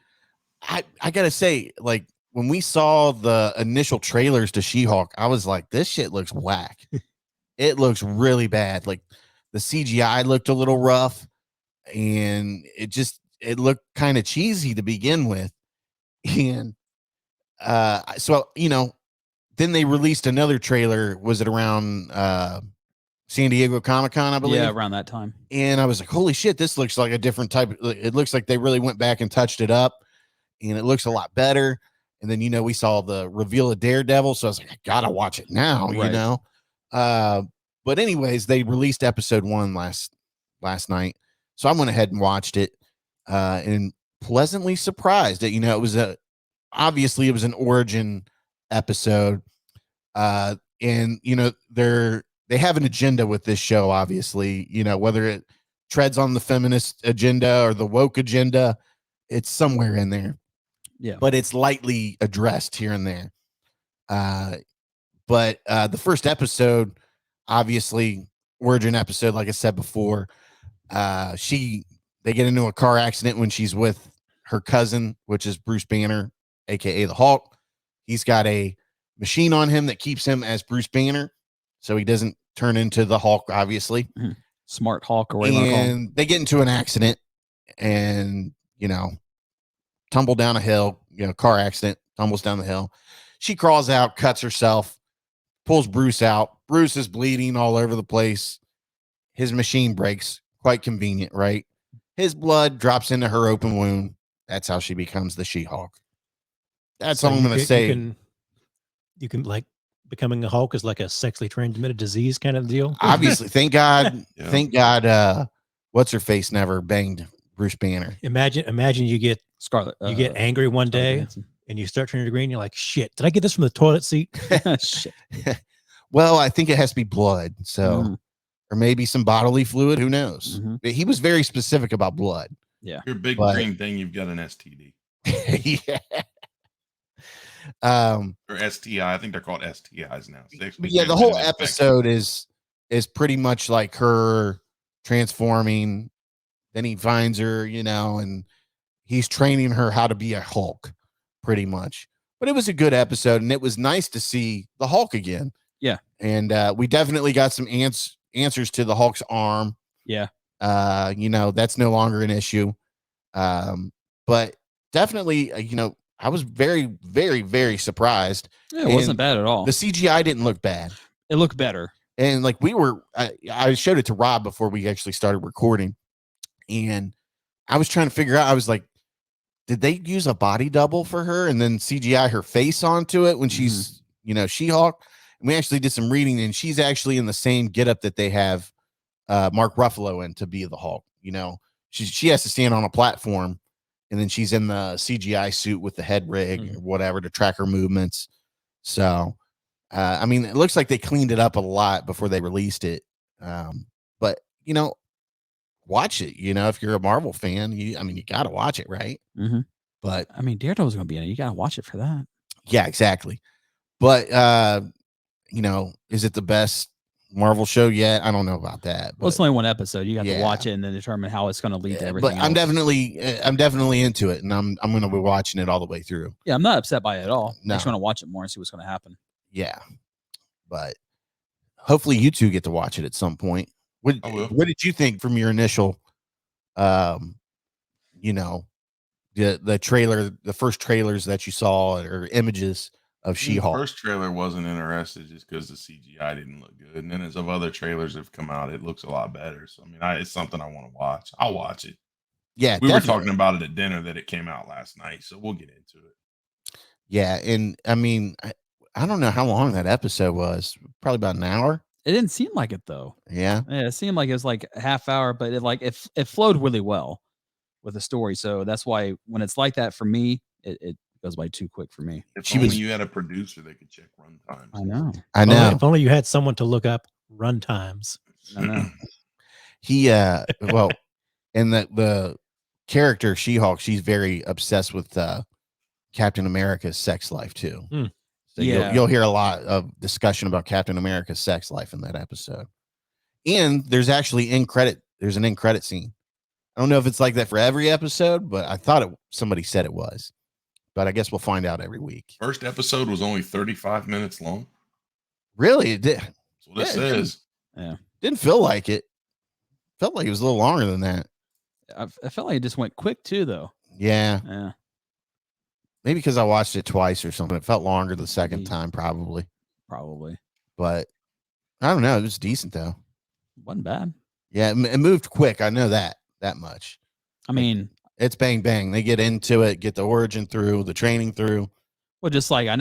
I got to say, like, when we saw the initial trailers to She-Hulk, I was like, this shit looks whack. It looks really bad. Like, the CGI looked a little rough, and it looked kind of cheesy to begin with. And so, then they released another trailer. Was it around San Diego Comic-Con, I believe? Yeah, around that time. And I was like, holy shit, this looks like a different type. It looks like they really went back and touched it up, and it looks a lot better. And then, we saw the reveal of Daredevil. So I was like, I got to watch it now, right. But anyways, they released episode 1 last night. So I went ahead and watched it and pleasantly surprised that, it was obviously it was an origin episode. And, they have an agenda with this show, obviously, whether it treads on the feminist agenda or the woke agenda, it's somewhere in there. Yeah. But it's lightly addressed here and there. But the first episode, obviously, origin episode, like I said before, they get into a car accident when she's with her cousin, which is Bruce Banner, aka the Hulk. He's got a machine on him that keeps him as Bruce Banner, so he doesn't turn into the Hulk, obviously. Mm-hmm. Smart Hulk, or whatever. And they get into an accident and, tumble down a hill, car accident, tumbles down the hill. She crawls out, cuts herself, pulls Bruce out. Bruce is bleeding all over the place. His machine breaks. Quite convenient, right? His blood drops into her open wound. That's how she becomes the She-Hulk. That's So all I'm going to say. You can like becoming a Hulk is like a sexually transmitted disease kind of deal. Obviously, thank God. Yeah. Thank God. What's her face never banged Bruce Banner. Imagine you get Scarlet. you get angry one Scarlet day Johansson. and you start turning green. You're like, shit, did I get this from the toilet seat? Shit. Well, I think it has to be blood. So, Mhm. or maybe some bodily fluid. Who knows? Mhm. He was very specific about blood. Yeah. Your big But- green thing, you've got an STD Yeah. or STI. I think they're called STIs now. Sexually Yeah, the whole transmitted infection. episode is pretty much like her transforming. Then he finds her, and he's training her how to be a Hulk, pretty much. But it was a good episode, and it was nice to see the Hulk again. Yeah. And we definitely got some answers to the Hulk's arm. Yeah. That's no longer an issue. But definitely, I was very, very, very surprised. Yeah, it wasn't And bad at all. The CGI didn't look bad. It looked better. And like I showed it to Rob before we actually started recording. And I was trying to figure out, I was like, did they use a body double for her and then CGI her face onto it when she's, She-Hulk? And we actually did some reading, and she's actually in the same getup that they have Mark Ruffalo in to be the Hulk. She has to stand on a platform, and then she's in the CGI suit with the head rig or whatever to track her movements. So, it looks like they cleaned it up a lot before they released it. But watch it. If you're a Marvel fan, you got to watch it, right? Mm-hmm. But Daredevil's gonna be in it. You gotta watch it for that. yeah, exactly. But is it the best Marvel show yet? I don't know about that. Well, it's only one episode. You got Yeah. to watch it and then determine how it's going to lead to everything. But I'm else. definitely into it, and I'm going to be watching it all the way through. Yeah, I'm not upset by it at all. No. I just want to watch it more and see what's going to happen. Yeah, but hopefully you two get to watch it at some point. What did you think from your initial, the trailer, the first trailers that you saw or images of She-Hulk? The first trailer wasn't interested just because the CGI didn't look good, and then as of other trailers have come out, it looks a lot better. So it's something I want to watch. I'll watch it. Yeah, we were talking about it at dinner that it came out last night, so we'll get into it. Yeah, and I don't know how long that episode was. Probably about an hour. It didn't seem like it though. Yeah, it seemed like it was like a half hour, but it flowed really well with the story. So that's why when it's like that for me, it goes by too quick for me. If only you had a producer that could check run times. I know. If only you had someone to look up run times. I know. He well, and the character She-Hulk, she's very obsessed with Captain America's sex life too. So you'll hear a lot of discussion about Captain America's sex life in that episode. And there's actually there's an end credit scene. I don't know if it's like that for every episode, but I thought somebody said it was. But I guess we'll find out every week. First episode was only 35 minutes long. Really? It did. That's what it says. Didn't feel like it. Felt like it was a little longer than that. I felt like it just went quick too, though. Yeah. Maybe because I watched it twice or something. It felt longer the second time, probably. But I don't know. It was decent, though. Wasn't bad. Yeah, it moved quick. I know that much. It's bang, bang. They get into it, get the origin through, the training through. Well, just like I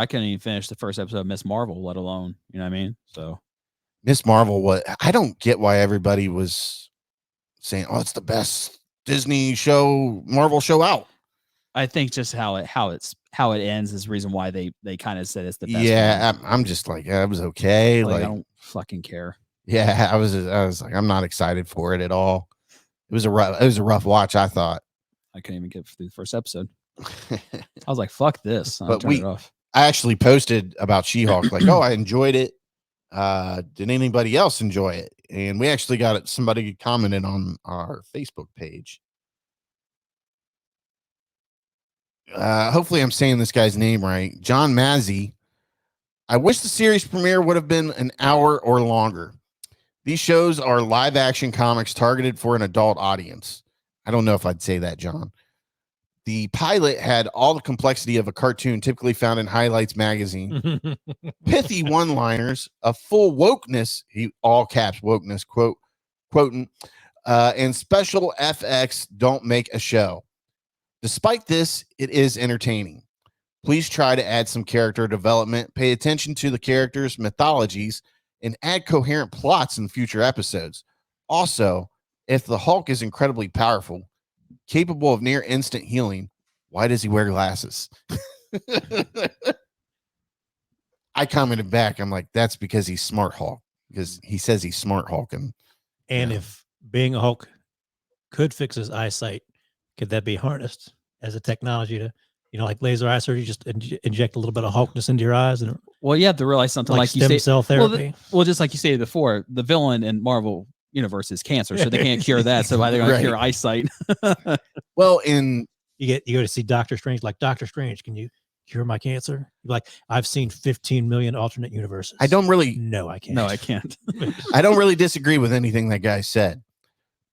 couldn't even finish the first episode of Miss Marvel, let alone, you know what I mean? So Miss Marvel, I don't get why everybody was saying, "Oh, it's the best Disney show, Marvel show out." I think just how it ends is the reason why they kind of said it's the best. Yeah, I'm just like, I was okay. Like I don't fucking care. Yeah, I was like, I'm not excited for it at all. It was a rough watch, I thought. I couldn't even get through the first episode. I was like, fuck this. But I actually posted about She-Hulk, like, oh, I enjoyed it. Did anybody else enjoy it? And we actually got somebody commented on our Facebook page. Hopefully I'm saying this guy's name right. John Mazzy. I wish the series premiere would have been an hour or longer. These shows are live action comics targeted for an adult audience. I don't know if I'd say that, John. The pilot had all the complexity of a cartoon typically found in Highlights magazine. Pithy one-liners, a full wokeness, all caps wokeness, quoting, and special FX don't make a show. Despite this, it is entertaining. Please try to add some character development, pay attention to the characters' mythologies, and add coherent plots in future episodes. Also, if the Hulk is incredibly powerful, capable of near instant healing, why does he wear glasses? I commented back, I'm like, that's because he's Smart Hulk, because he says he's Smart Hulk. And if being a Hulk could fix his eyesight, could that be harnessed as a technology to, like laser eye surgery, just inject a little bit of Hulkness into your eyes? And Well, you have to realize something like you stem say, cell therapy. Well, just like you stated before, the villain in Marvel Universe is cancer, so they can't cure that. So why they're going to cure eyesight? Well, you go to see Doctor Strange, like, Doctor Strange, can you cure my cancer? Like, I've seen 15 million alternate universes. I don't really. No, I can't. No, I can't. I don't really disagree with anything that guy said,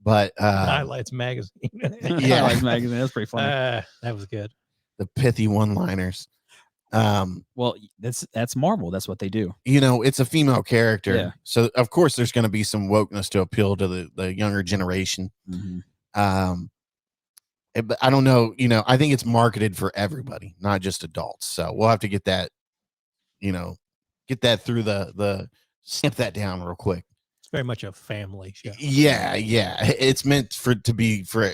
but Highlights magazine. Yeah. Highlights magazine. That's pretty funny. That was good. The pithy one-liners. Well, that's Marvel. That's what they do. It's a female character, Yeah. so of course there's going to be some wokeness to appeal to the younger generation. Mm-hmm. But I don't know. I think it's marketed for everybody, not just adults. So we'll have to get that, get that through the stamp that down real quick. It's very much a family show. Yeah. It's meant to be for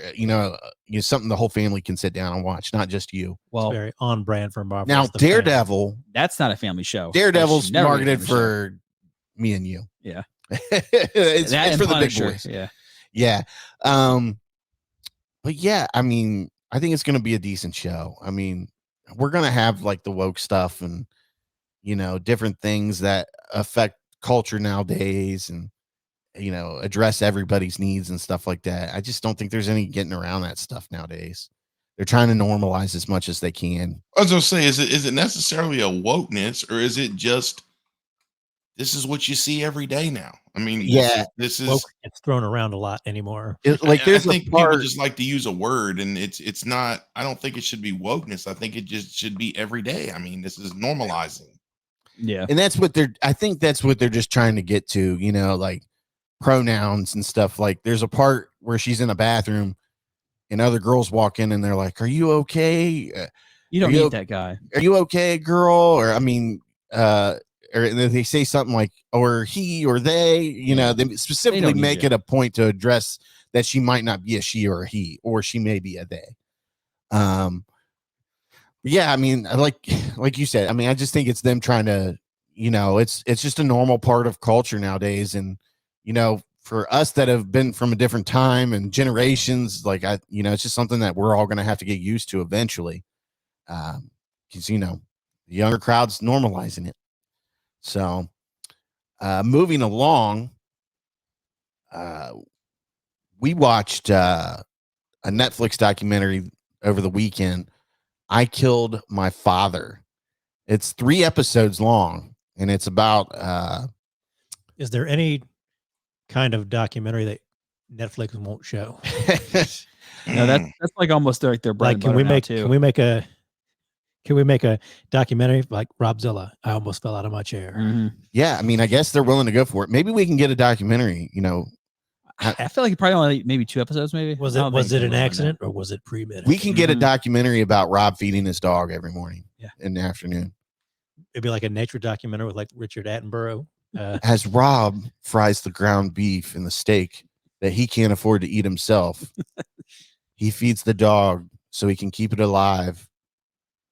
something the whole family can sit down and watch, not just you. Well, it's very on brand for Marvel. Now, Daredevil. That's not a family show. Daredevil's marketed for me and you. Yeah. it's for the big Punisher, boys. Yeah. But yeah, I mean, I think it's going to be a decent show. I mean, we're going to have like the woke stuff and, different things that affect culture nowadays and, address everybody's needs and stuff like that. I just don't think there's any getting around that stuff nowadays. They're trying to normalize as much as they can. I was going to say, is it necessarily a wokeness, or is it just, this is what you see every day now? I mean, this is, it's thrown around a lot anymore. There's I think part, people just like to use a word, and it's not. I don't think it should be wokeness. I think it just should be every day. I mean, this is normalizing. Yeah, and I think that's what they're just trying to get to. Like pronouns and stuff. Like there's a part where she's in a bathroom, and other girls walk in, and they're like, "Are you okay? You don't need that guy. Are you okay, girl?" Or I mean, or they say something like, or he or they, they specifically make it a point to address that she might not be a she or a he, or she may be a they. Yeah, I mean, like you said, I mean, I just think it's them trying to, it's just a normal part of culture nowadays. And, for us that have been from a different time and generations, like it's just something that we're all going to have to get used to eventually. Because, the younger crowd's normalizing it. So, moving along, we watched a Netflix documentary over the weekend. I Killed My Father. It's 3 episodes long, and it's about. Is there any kind of documentary that Netflix won't show? No, that's like almost like their bread. Like, can we make a documentary like Robzilla? I almost fell out of my chair. Mm-hmm. Yeah, I mean, I guess they're willing to go for it. Maybe we can get a documentary. I feel like it probably only maybe 2 episodes. Maybe was it an accident or was it premeditated? We can get a documentary about Rob feeding his dog every morning. Yeah, in the afternoon. It'd be like a nature documentary with like Richard Attenborough. As Rob fries the ground beef and the steak that he can't afford to eat himself, he feeds the dog so he can keep it alive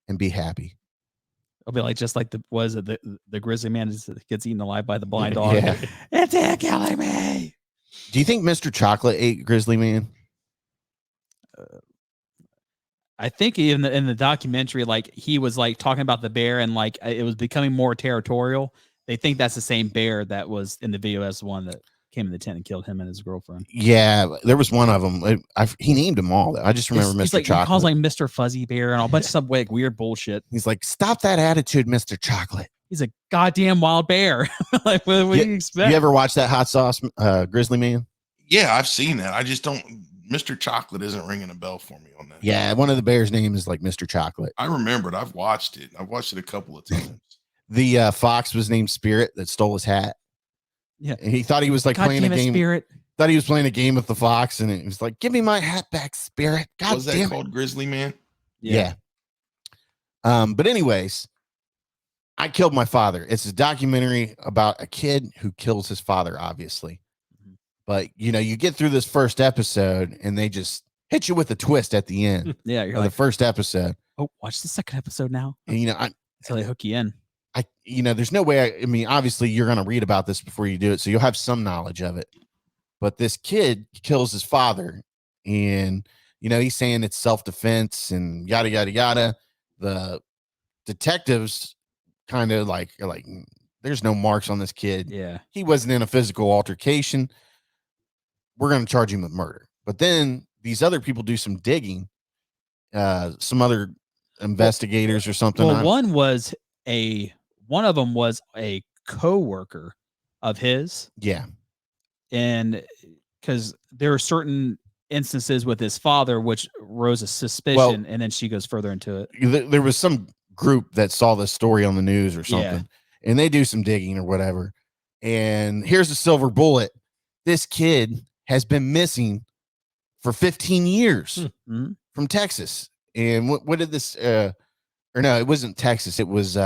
and be happy. It'll be like just like the grizzly man gets eaten alive by the blind dog. Yeah. It's killing me. Do you think Mr. Chocolate ate Grizzly Man? I think in the documentary, like he was like talking about the bear and like it was becoming more territorial. They think that's the same bear that was in the video as the one that came in the tent and killed him and his girlfriend. Yeah, there was one of them. He named them all. I just remember Mr. Like, Chocolate. He calls like Mr. Fuzzy Bear and a bunch of some like weird bullshit. He's like, stop that attitude, Mr. Chocolate. He's a goddamn wild bear. Like, what do you expect? You ever watch that Hot Sauce Grizzly Man? Yeah, I've seen that. I just don't. Mr. Chocolate isn't ringing a bell for me on that. Yeah, one of the bears' name is like Mr. Chocolate. I remembered. I've watched it. I've watched it a couple of times. The Fox was named Spirit that stole his hat. Yeah, and he thought he was like playing a game. Spirit. thought he was playing a game with the Fox, and it was like, "Give me my hat back, Spirit." God Was that damn it. called Grizzly Man? Yeah. But anyways, I Killed My Father. It's a documentary about a kid who kills his father, obviously. Mhm. But you get through this first episode, and they just hit you with a twist at the end Yeah, you're of like, the first episode. oh, watch the second episode now. And Until they hook you in. there's no way. I mean, obviously, you're going to read about this before you do it, so you'll have some knowledge of it. But this kid kills his father, and he's saying it's self-defense and yada yada yada. The detectives kind of like there's no marks on this kid. Yeah. He wasn't in a physical altercation. We're going to charge him with murder. But then these other people do some digging. Some other investigators or something. Well, one of them was a co-worker of his. Yeah. And because there are certain instances with his father which rose a suspicion, Well, and then she goes further into it. There was some group that saw this story on the news or something, Yeah. and they do some digging or whatever. And here's the silver bullet. This kid has been missing for 15 years Mm-hmm. from Texas. And what did this or no, it wasn't Texas, it was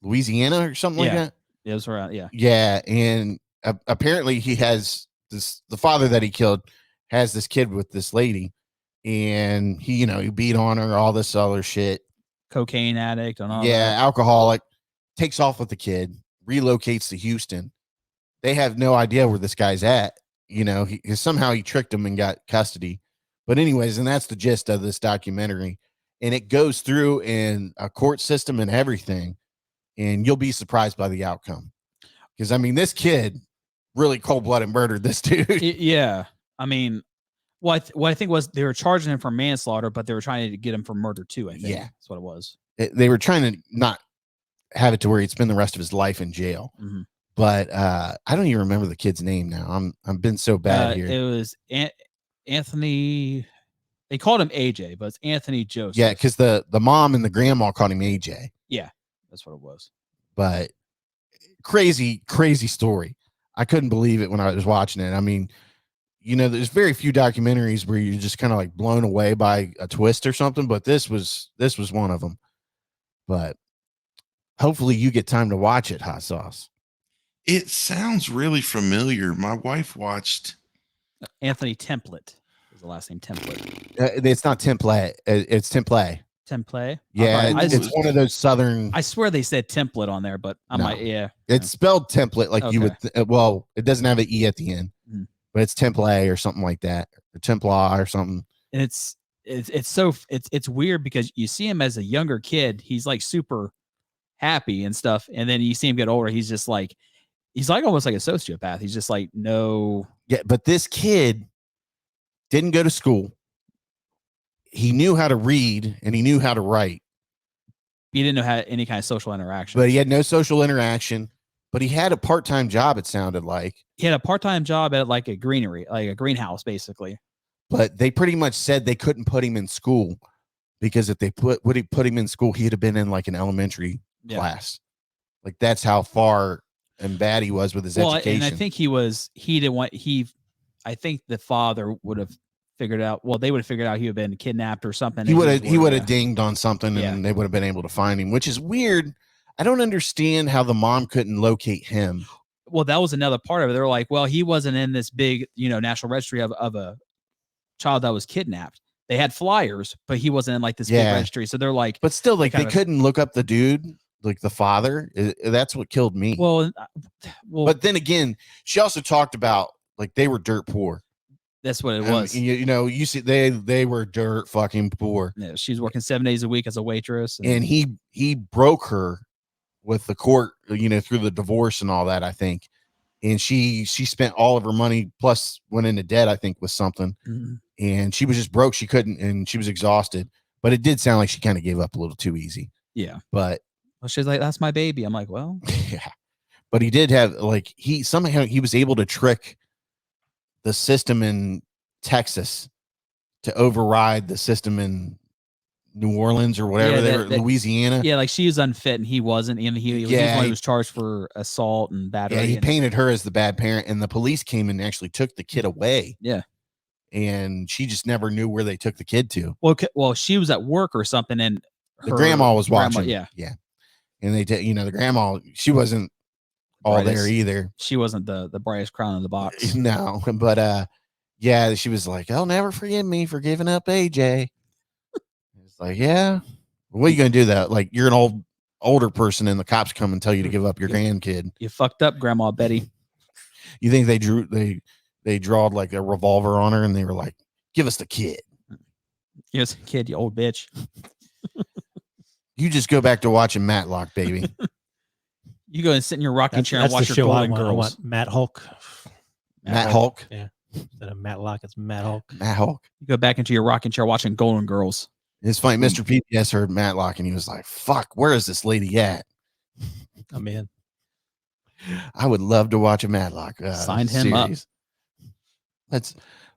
Louisiana or something like that. It was around, yeah. Yeah, and apparently he has the father that he killed has this kid with this lady, and he beat on her, all this other shit. Cocaine addict and all Yeah, that. alcoholic. Takes off with the kid, relocates to Houston. They have no idea where this guy's at. Somehow he tricked him and got custody. But anyways, and that's the gist of this documentary. And it goes through in a court system and everything. And you'll be surprised by the outcome. Because, I mean, this kid really cold-blooded murdered this dude. Yeah. I mean, what I think was they were charging him for manslaughter, but they were trying to get him for murder too, I think. Yeah. That's what it was. They were trying to not have it to where he'd spend the rest of his life in jail. Mm-hmm. But I don't even remember the kid's name now. I've been so bad here. It was Anthony. They called him AJ, but it's Anthony Joseph. Yeah, because the mom and the grandma called him AJ. Yeah, that's what it was. But crazy story. I couldn't believe it when I was watching it. I mean, there's very few documentaries where you're just kind of like blown away by a twist or something, but this was one of them. But hopefully you get time to watch it, Hot Sauce. It sounds really familiar. My wife watched Anthony Template. Is the last name Template? It's not template. It's template. Template. Yeah, it's one of those southern. I swear they said template on there, but I'm like, yeah. It's spelled template like you would. Well, it doesn't have an E at the end, but it's template or something like that, or templar or something. And it's weird because you see him as a younger kid, he's like super happy and stuff, and then you see him get older, he's like almost like a sociopath. He's just like, no. Yeah, but this kid didn't go to school. He knew how to read and he knew how to write. He didn't know how any kind of social interaction. But he had no social interaction. But he had a part-time job, it sounded like. He had a part-time job at like a greenery, like a greenhouse, basically. But they pretty much said they couldn't put him in school because if they put him in school, he'd have been in like an elementary class. Like that's how far and bad he was with his education. And I think I think the father would have figured out. Well, they would have figured out he would have been kidnapped or something. He would have dinged on something, and they would have been able to find him, which is weird. I don't understand how the mom couldn't locate him. Well, that was another part of it. They were like, well, he wasn't in this big, national registry of a child that was kidnapped. They had flyers, but he wasn't in like this big registry. So they're like, but still, like they couldn't look up the dude, like the father. That's what killed me. Well, but then again, she also talked about like they were dirt poor. That's what it was. You see, they were dirt fucking poor. Yeah, she's working 7 days a week as a waitress, and he broke her with the court, through the divorce and all that, I think. And she spent all of her money plus went into debt, I think, with something. Mm-hmm. And she was just broke. She couldn't, and she was exhausted. But it did sound like she kind of gave up a little too easy. Yeah. But she's like, that's my baby. I'm like, well, yeah. But he did have like he was able to trick the system in Texas to override the system in New Orleans or whatever Yeah, they were, that- Louisiana. Yeah, like she was unfit and he wasn't, and he was the one who was charged for assault and battery. Yeah, he and- painted her as the bad parent, and the police came and actually took the kid away. Yeah. And she just never knew where they took the kid to. Well, she was at work or something, and The grandma was watching. Yeah, And they did, the grandma, she wasn't all there either. She wasn't the brightest crown in the box. No, but yeah, she was like, "I'll never forgive me for giving up AJ." It's like, yeah, what are you gonna do that? Like, you're an older person, and the cops come and tell you to give up your grandkid. You fucked up, Grandma Betty. You think they drawed like a revolver on her, and they were like, "Give us the kid." Yes, kid, you old bitch. You just go back to watching Matlock, baby. You go and sit in your rocking chair and That's watch the your show I Golden want. I Girls. want Matt Hulk. Matt Hulk. Yeah. Instead of Matlock, it's Matt Hulk. Matt Hulk. You go back into your rocking chair watching Golden Girls. It's funny. Mr. PBS heard Matlock, and he was like, "Fuck, where is this lady at?" I'm in. I would love to watch a Matlock. Sign him up. series.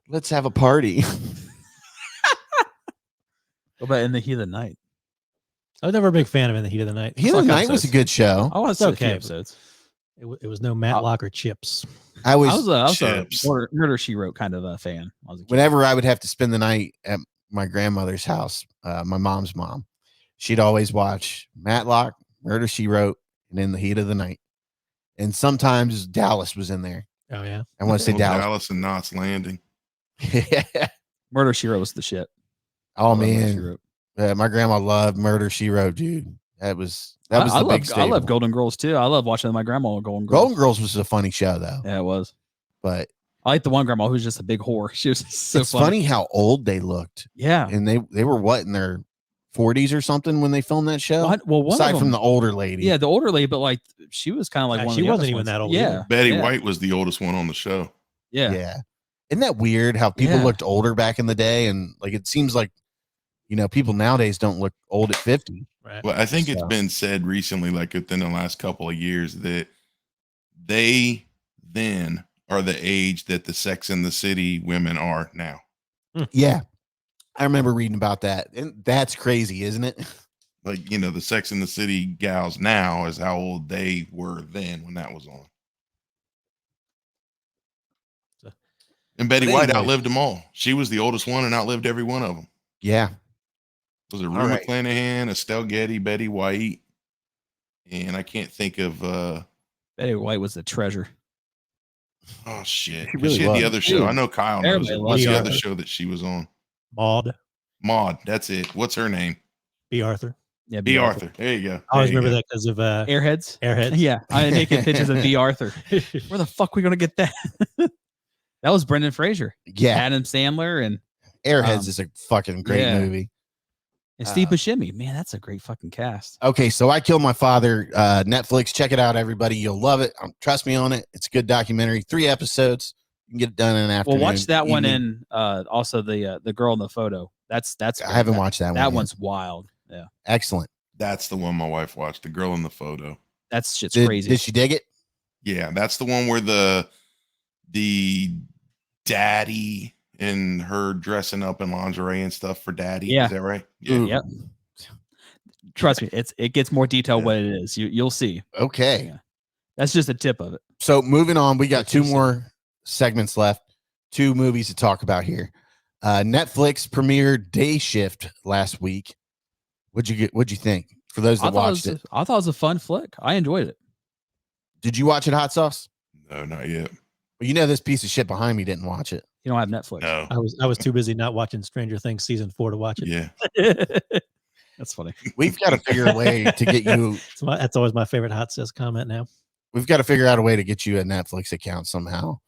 Let's have a party. What about In the Heat of the Night? I was never a big fan of In the Heat of the Night. Heat of the Night was a good show. I watched okay, a few but- episodes. It was no Matlock or Chips. I I was a Chips. Murder She Wrote kind of a fan. I was a kid. Whenever I would have to spend the night at my grandmother's house, my mom's mom, she'd always watch Matlock, Murder She Wrote, and In the Heat of the Night. And sometimes Dallas was in there. Oh yeah. I want to say Well, Dallas. Dallas and Knots Landing. Murder She Wrote was the shit. Oh I love Murder, She man, Wrote. my grandma loved Murder She Wrote, dude. That was I the big love staple. Golden Girls too. I love watching my grandma with Golden Girls. Golden Girls was a funny show though, Yeah, it was. but I like the one grandma who's just a big whore. She was so it's funny how old they looked, Yeah. and they were what, in their 40s or something when they filmed that show. Well, one Aside of from them, the older lady, yeah, the older lady, but like she was kind of like one. Of She the wasn't youngest even ones. that old Yeah, either. Betty yeah. White was the oldest one on the show. Yeah. yeah. Isn't that weird how people Yeah. looked older back in the day, and like it seems like people nowadays don't look old at 50. Right. Well, I think it's So- been said recently, like within the last couple of years, that they then are the age that the Sex and the City women are now. Yeah, I remember reading about that, and that's crazy, isn't it? Like, the Sex and the City gals now is how old they were then when that was on. So- And Betty But White anyway. outlived them all. She was the oldest one and outlived every one of them. Yeah, Was it All Rue right. McClanahan, Estelle Getty, Betty White, and I can't think of Betty White was the treasure. oh shit. She really She had was. the other show. I know Kyle knows Everybody it. loves What's the her. other show that she was on? Maud. That's it. What's her name? B. Arthur. Yeah, B. Arthur. There you go. I always There you remember go. that because of Airheads. Airheads. Yeah, I had naked pictures of B. Arthur. Where the fuck we gonna get that? That was Brendan Fraser, yeah. Adam Sandler, and Airheads is a fucking great yeah. movie. Steve Buscemi. Man, that's a great fucking cast. Okay, so I Killed My Father, Netflix. Check it out, everybody. You'll love it. Trust me on it. It's a good documentary. 3 episodes. You can get it done in an afternoon. Well, watch that one evening. and also the girl in the photo. That's I great. haven't watched that one. That yet. one's wild. Yeah, excellent. That's the one my wife watched. The girl in the photo. that's shit's Did, crazy. did she dig it? Yeah, that's the one where the daddy and her dressing up in lingerie and stuff for daddy. Yeah. Is that right? Ooh. Yep. Trust me, it gets more detail Yeah. what it is. You'll see. Okay. Yeah. That's just a tip of it. So moving on, we got What 2 you said. more segments left. 2 movies to talk about here. Netflix premiered Day Shift last week. What'd you think? For those that watched it, I thought it was a fun flick. I enjoyed it. did you watch it, Hot Sauce? No, not yet. Well, this piece of shit behind me didn't watch it. You don't have Netflix. No. I was too busy not watching Stranger Things season 4 to watch it. Yeah. That's funny. We've got to figure a way to get you. That's always my favorite Hot Sauce comment now. We've got to figure out a way to get you a Netflix account somehow,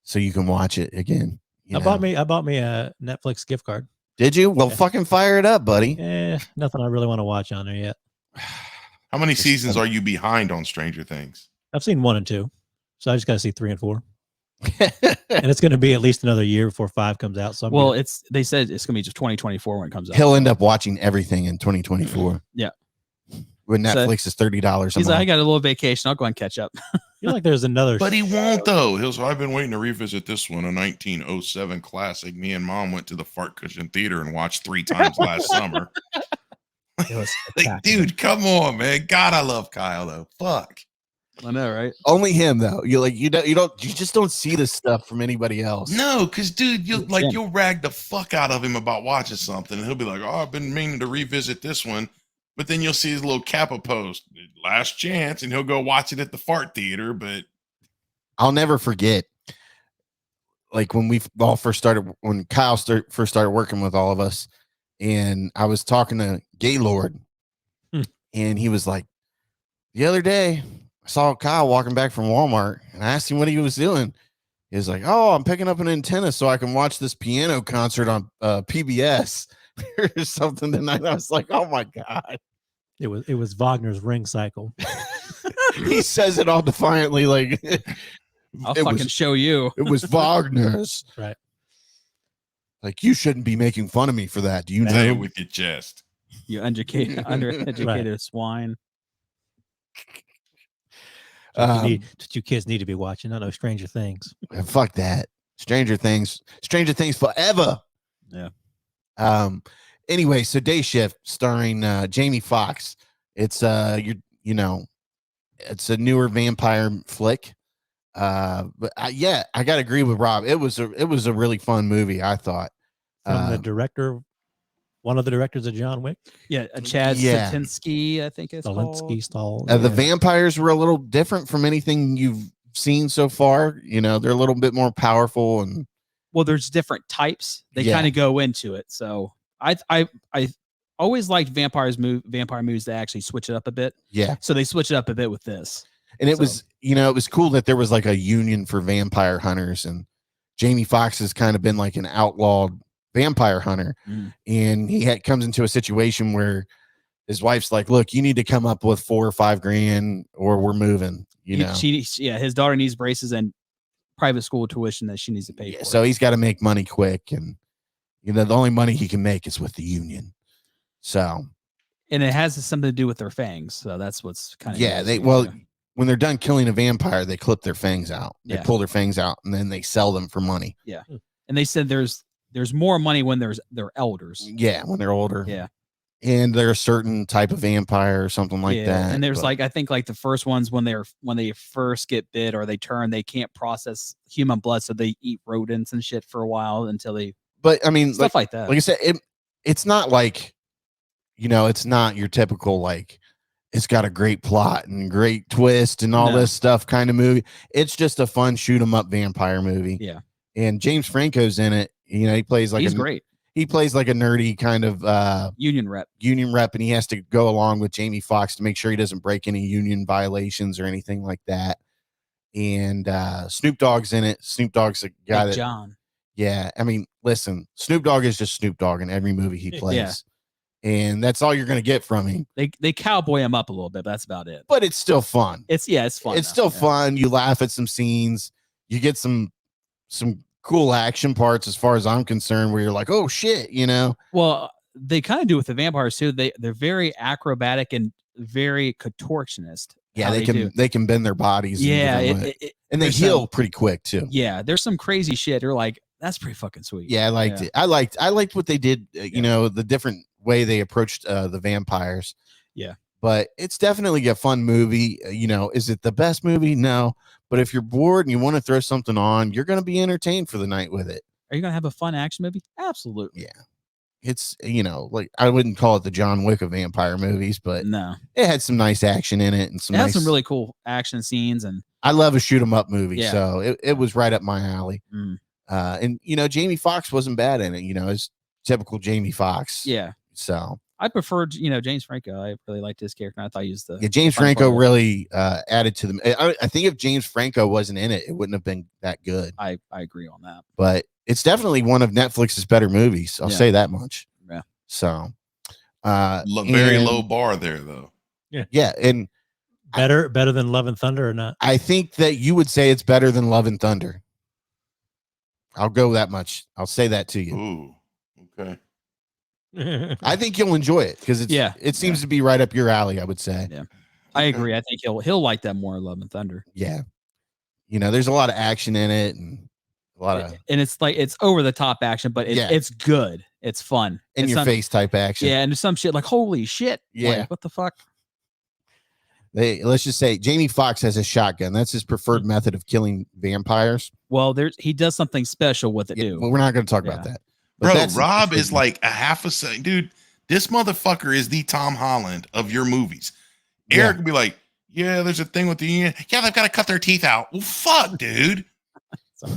so you can watch it again. I bought me a Netflix gift card. Did you? Well, Yeah. fucking fire it up, buddy. Nothing I really want to watch on there yet. How many seasons are you behind on Stranger Things? I've seen 1 and 2, so I just got to see 3 and 4. And it's going to be at least another year before 5 comes out. So Well, they said it's gonna be just 2024 when it comes out. He'll end up watching everything in 2024. Yeah. When So- Netflix is $30 a He's like, I month. got a little vacation. I'll go and catch up. I feel like there's another. But he won't though. He'll say, I've been waiting to revisit this one, a 1907 classic. Me and Mom went to the Fart Cushion Theater and watched 3 times last summer. It was Like, spectacular. dude, come on, man. God, I love Kyle though. Fuck. I know, right? Only him though. You just don't see this stuff from anybody else. No, because dude, Yeah. you'll rag the fuck out of him about watching something, and he'll be like, "Oh, I've been meaning to revisit this one," but then you'll see his little Kappa post, "Last chance," and he'll go watch it at the fart theater. But I'll never forget, like when we all first started, when Kyle first started working with all of us, and I was talking to Gaylord, and he was like, the other day I saw Kyle walking back from Walmart, and I asked him what he was doing. He was like, "Oh, I'm picking up an antenna so I can watch this piano concert on PBS or something tonight." I was like, "Oh my god!" It was Wagner's Ring Cycle. He says it all defiantly, like I'll it fucking was, show you. it was Wagner's. Right. Like, you shouldn't be making fun of me for that. Do you say it know? with your chest. You undereducated swine. You kids need to be watching. I know Stranger Things. Fuck that. Stranger Things forever. Yeah. Anyway, so Day Shift starring Jamie Foxx. It's it's a newer vampire flick. But I gotta agree with Rob. It was a really fun movie, I thought. From the director, one of the directors of John Wick. Yeah, Chad Stahelski, I think it's Stahelski. called. The vampires were a little different from anything you've seen so far. You know, they're a little bit more powerful, and Well, there's different types. They kind of go into it. So I always liked vampire movies that actually switch it up a bit. yeah. So they switch it up a bit with this. And it was cool that there was like a union for vampire hunters, and Jamie Foxx has kind of been like an outlawed vampire hunter. And he comes into a situation where his wife's like, "Look, you need to come up with $4 or $5 grand or we're moving." His daughter needs braces and private school tuition that she needs to pay for. So he's got to make money quick, and the only money he can make is with the union. So, and it has something to do with their fangs. So that's what's kind of when they're done killing a vampire, they clip their fangs out. They Yeah. pull their fangs out, and then they sell them for money. Yeah. And they said there's more money when they're elders. Yeah, when they're older. Yeah. And they're a certain type of vampire or something like that. And there's I think the first ones when they first get bit or they turn, they can't process human blood, so they eat rodents and shit for a while until they. But I mean, stuff like that. Like I said, it's not like, it's not your typical like, it's got a great plot and great twist and all this stuff kind of movie. It's just a fun shoot 'em up vampire movie. Yeah. And James Franco's in it. He plays like he's great. He plays like a nerdy kind of union rep, and he has to go along with Jamie Foxx to make sure he doesn't break any union violations or anything like that. And Snoop Dogg's in it. Snoop Dogg's a guy that John. Yeah, I mean, listen, Snoop Dogg is just Snoop Dogg in every movie he plays. Yeah. And that's all you're going to get from him. They cowboy him up a little bit, but that's about it. But it's still fun. It's fun. It's still fun. You laugh at some scenes. You get some cool action parts as far as I'm concerned, where you're like, "Oh shit," Well, they kind of do with the vampires too. They're very acrobatic and very contortionist. Yeah, they can bend their bodies. Yeah, and they heal pretty quick too. Yeah, there's some crazy shit. You're like, that's pretty fucking sweet. Yeah, I liked it. I liked what they did. The different way they approached the vampires. Yeah, but it's definitely a fun movie. Is it the best movie? No, but if you're bored and you want to throw something on, you're going to be entertained for the night with it. Are you going to have a fun action movie? Absolutely. Yeah. It's, like, I wouldn't call it the John Wick of vampire movies, but no, it had some nice action in it and it had some really cool action scenes. And I love a shoot 'em up movie. Yeah. So it was right up my alley. And Jamie Foxx wasn't bad in it. It's typical Jamie Foxx. Yeah. So I preferred, James Franco. I really liked his character. I thought he was James Franco really added to them. I think if James Franco wasn't in it, it wouldn't have been that good. I agree on that. But it's definitely one of Netflix's better movies. I'll say that much. Yeah. So, very low bar there, though. Yeah, and better than Love and Thunder or not? I think that you would say it's better than Love and Thunder. I'll go that much. I'll say that to you. Ooh, okay. I think you'll enjoy it because it seems to be right up your alley, I would say. Yeah, I agree. I think he'll like that more, Love and Thunder. Yeah, there's a lot of action in it and A lot of and it's like it's over the top action, but it's good. It's fun. in It's your face type action. Yeah, and there's some shit like holy shit. Yeah. Like, what the fuck? Let's just say Jamie Foxx has a shotgun. That's his preferred method of killing vampires. Well, he does something special with it too. Well, we're not going to talk about that. But bro, Rob is like a half a second. Dude, this motherfucker is the Tom Holland of your movies. Eric would be like, yeah, there's a thing with the union. Yeah, they've got to cut their teeth out. Well, fuck, dude.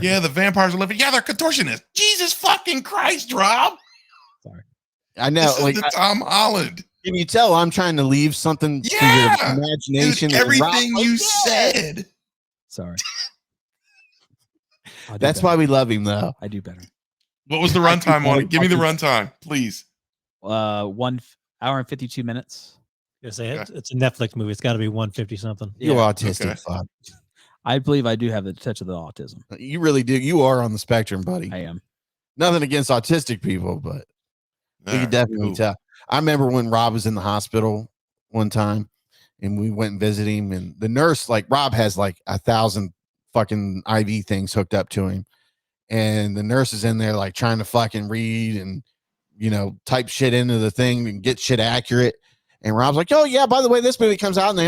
Yeah, the vampires are living. Yeah, they're contortionists. Jesus fucking Christ, Rob. Sorry. I know. This is like the Tom Holland. Can you tell I'm trying to leave something to your imagination? Dude, everything you said. Sorry. That's why we love him, though. I do better. What was the runtime on it? Give me the runtime, please. 1 hour and 52 minutes. It's a Netflix movie. It's got to be 150 something. You're autistic, fuck. I believe I do have the touch of the autism. You really do. You are on the spectrum, buddy. I am. Nothing against autistic people, but you can definitely tell. I remember when Rob was in the hospital one time and we went and visited him, and the nurse, like Rob has like 1,000 fucking IV things hooked up to him. And the nurse is in there like trying to fucking read and, you know, type shit into the thing and get shit accurate. And Rob's like, oh, yeah, by the way, this movie comes out. And the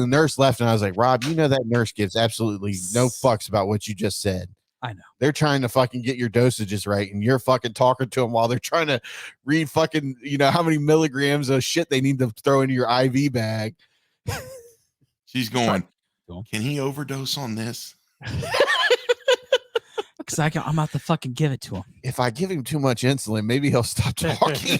nurse left. And I was like, Rob, you know that nurse gives absolutely no fucks about what you just said. I know. They're trying to fucking get your dosages right. And you're fucking talking to them while they're trying to read fucking, you know, how many milligrams of shit they need to throw into your IV bag. She's going, can he overdose on this? Because I'm about to fucking give it to him. If I give him too much insulin, maybe he'll stop talking.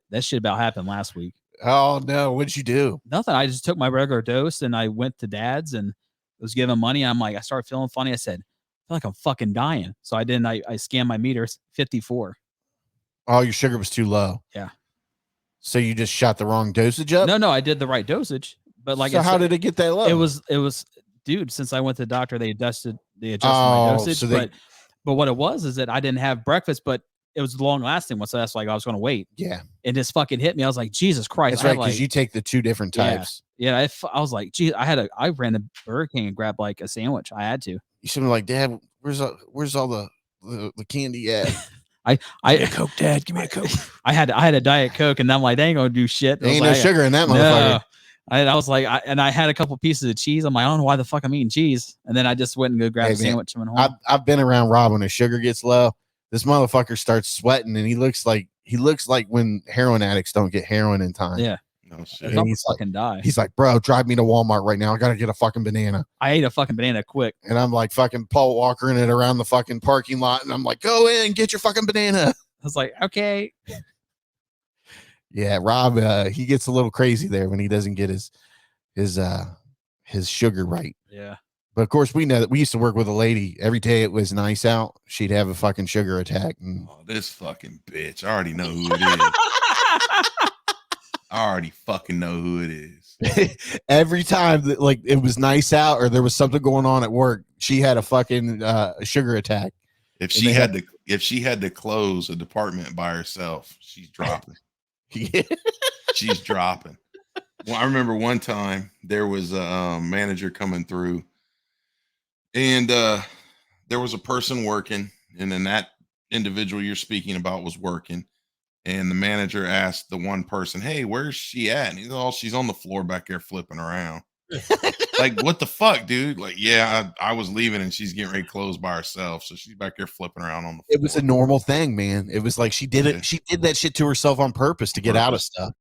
That shit about happened last week. Oh, no. What'd you do? Nothing. I just took my regular dose and I went to Dad's and was giving money. And I'm like, I started feeling funny. I said, I feel like I'm fucking dying. So I scanned my meters, 54. Oh, your sugar was too low. Yeah. So you just shot the wrong dosage up? No, I did the right dosage. But like, so how did it get that low? It was, dude, since I went to the doctor, they adjusted my dosage. So but what it was is that I didn't have breakfast, but it was the long lasting one. So that's like, I was going to wait. Yeah. And just fucking hit me. I was like, Jesus Christ. That's right. Because you take the two different types. Yeah. I was like, geez, I ran to Burger King and grabbed like a sandwich. I had to. You should be like, Dad, where's all the candy at? I give me a Coke, Dad. Give me a Coke. I had a Diet Coke, and I'm like, they ain't gonna do shit. There ain't no sugar in that motherfucker. No. I was like, I had a couple pieces of cheese. I'm like, I don't know why the fuck I'm eating cheese. And then I just went and go grab a sandwich and went home. I've been around Rob when his sugar gets low. This motherfucker starts sweating, and he looks like when heroin addicts don't get heroin in time. Yeah. No shit. He's fucking die. He's like, bro, drive me to Walmart right now. I gotta get a fucking banana. I ate a fucking banana quick. And I'm like fucking Paul Walkering it around the fucking parking lot, and I'm like, go in, get your fucking banana. I was like, okay. Yeah, Rob, he gets a little crazy there when he doesn't get his sugar right. Yeah. But of course, we know that we used to work with a lady. Every day it was nice out, she'd have a fucking sugar attack. And this fucking bitch. I already know who it is. I already fucking know who it is. Every time that like it was nice out or there was something going on at work, she had a fucking sugar attack. If she had to close a department by herself, she's dropping. Yeah. She's dropping. Well, I remember one time there was a manager coming through, and there was a person working, and then that individual you're speaking about was working, and the manager asked the one person, "Hey, where's she at?" And he's all, "She's on the floor back there flipping around." Like, what the fuck, dude? Like, yeah, I was leaving and she's getting ready to close by herself, so she's back there flipping around on the floor. It was a normal thing, man. It was like she did it. She did that shit to herself on purpose to get out of stuff.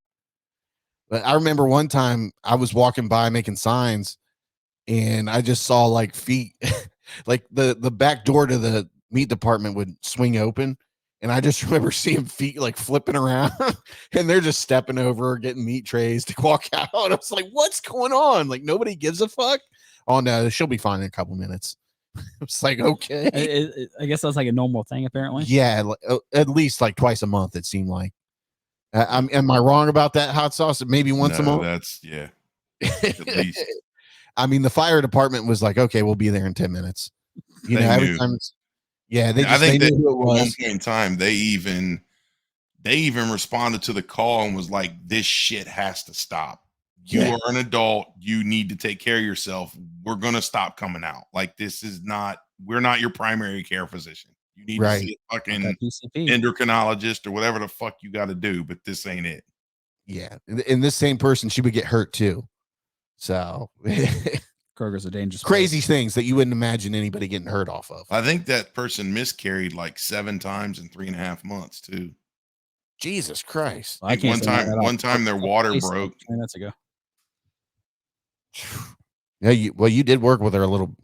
But I remember one time I was walking by making signs, and I just saw like feet, like the back door to the meat department would swing open. And I just remember seeing feet like flipping around, and they're just stepping over, getting meat trays to walk out. And I was like, what's going on? Like, nobody gives a fuck. Oh, no, she'll be fine in a couple minutes. It's like, okay. I guess that's like a normal thing, apparently. Yeah, at least like twice a month, it seemed like. Am I wrong about that, Hot Sauce? Maybe once a month? That's, yeah. At least. I mean, the fire department was like, okay, we'll be there in 10 minutes. You know, every time it's. Yeah, I think they that knew it was. At one point in time, they even responded to the call and was like, "This shit has to stop." You Yeah. are an adult. You need to take care of yourself. We're going to stop coming out. Like, we're not your primary care physician. You need to Right. see a fucking That PCP. endocrinologist or whatever the fuck you got to do, but this ain't it. Yeah. And this same person, she would get hurt too. So Kroger's a dangerous crazy place. things that you wouldn't imagine anybody getting hurt off of. I think that person miscarried like 7 times in 3.5 months too. Jesus Christ. Well, I can't say that One time their water broke. 20 minutes ago. Yeah, you did work with her a little.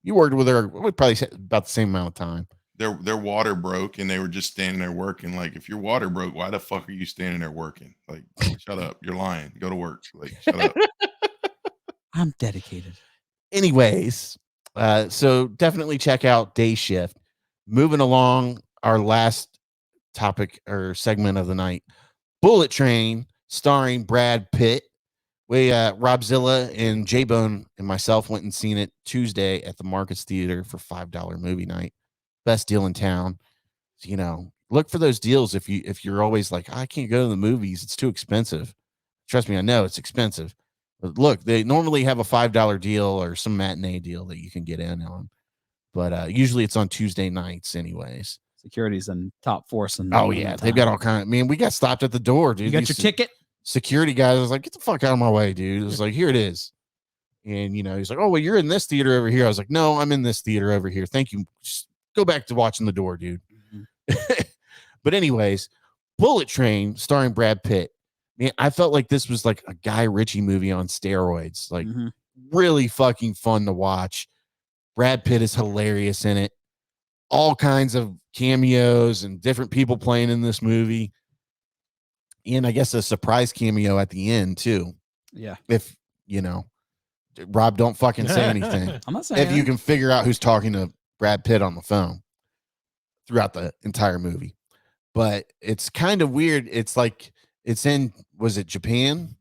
You worked with her. We'd probably say about the same amount of time. Their water broke and they were just standing there working. Like, if your water broke, why the fuck are you standing there working? Like, shut up. You're lying. Go to work. Like, shut up. I'm dedicated. Anyways, so definitely check out Day Shift. Moving along, our last topic or segment of the night, Bullet Train, starring Brad Pitt. We Robzilla and J-Bone and myself went and seen it Tuesday at the Marcus Theater for $5 movie night. Best deal in town. So, look for those deals if you're always like, I can't go to the movies, it's too expensive. Trust me, I know it's expensive. But look, they normally have a $5 deal or some matinee deal that you can get in on. But usually it's on Tuesday nights anyways. Security's in top force. And Oh yeah, they've got all kind of, man, we got stopped at the door, dude. You got your ticket? Security guys was like, get the fuck out of my way, dude. It was like, here it is. And he's like, oh, well, you're in this theater over here. I was like, no, I'm in this theater over here. Thank you. Just go back to watching the door, dude. Mm-hmm. But anyways, Bullet Train starring Brad Pitt. Man, I felt like this was like a Guy Ritchie movie on steroids. Like, really fucking fun to watch. Brad Pitt is hilarious in it. All kinds of cameos and different people playing in this movie. And I guess a surprise cameo at the end too. Yeah. If Rob, don't fucking say anything. I'm not saying if you can figure out who's talking to Brad Pitt on the phone throughout the entire movie. But it's kind of weird. It's like was it Japan?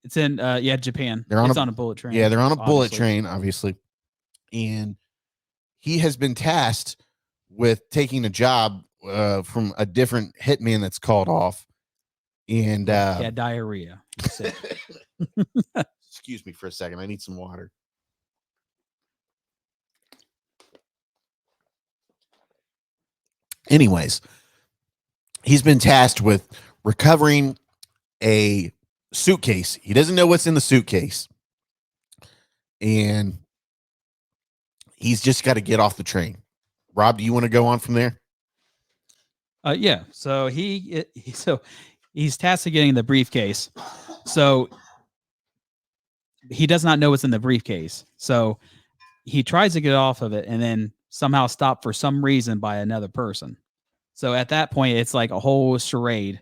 It's in Japan. It's on a bullet train. Yeah, they're on a bullet train, obviously. And he has been tasked with taking a job from a different hitman that's called off. And diarrhea. Excuse me for a second. I need some water. Anyways, he's been tasked with recovering a suitcase. He doesn't know what's in the suitcase. And he's just got to get off the train. Rob, do you want to go on from there? Yeah. So he's tasked with getting the briefcase. So he does not know what's in the briefcase. So he tries to get off of it and then somehow stopped for some reason by another person. So at that point, it's like a whole charade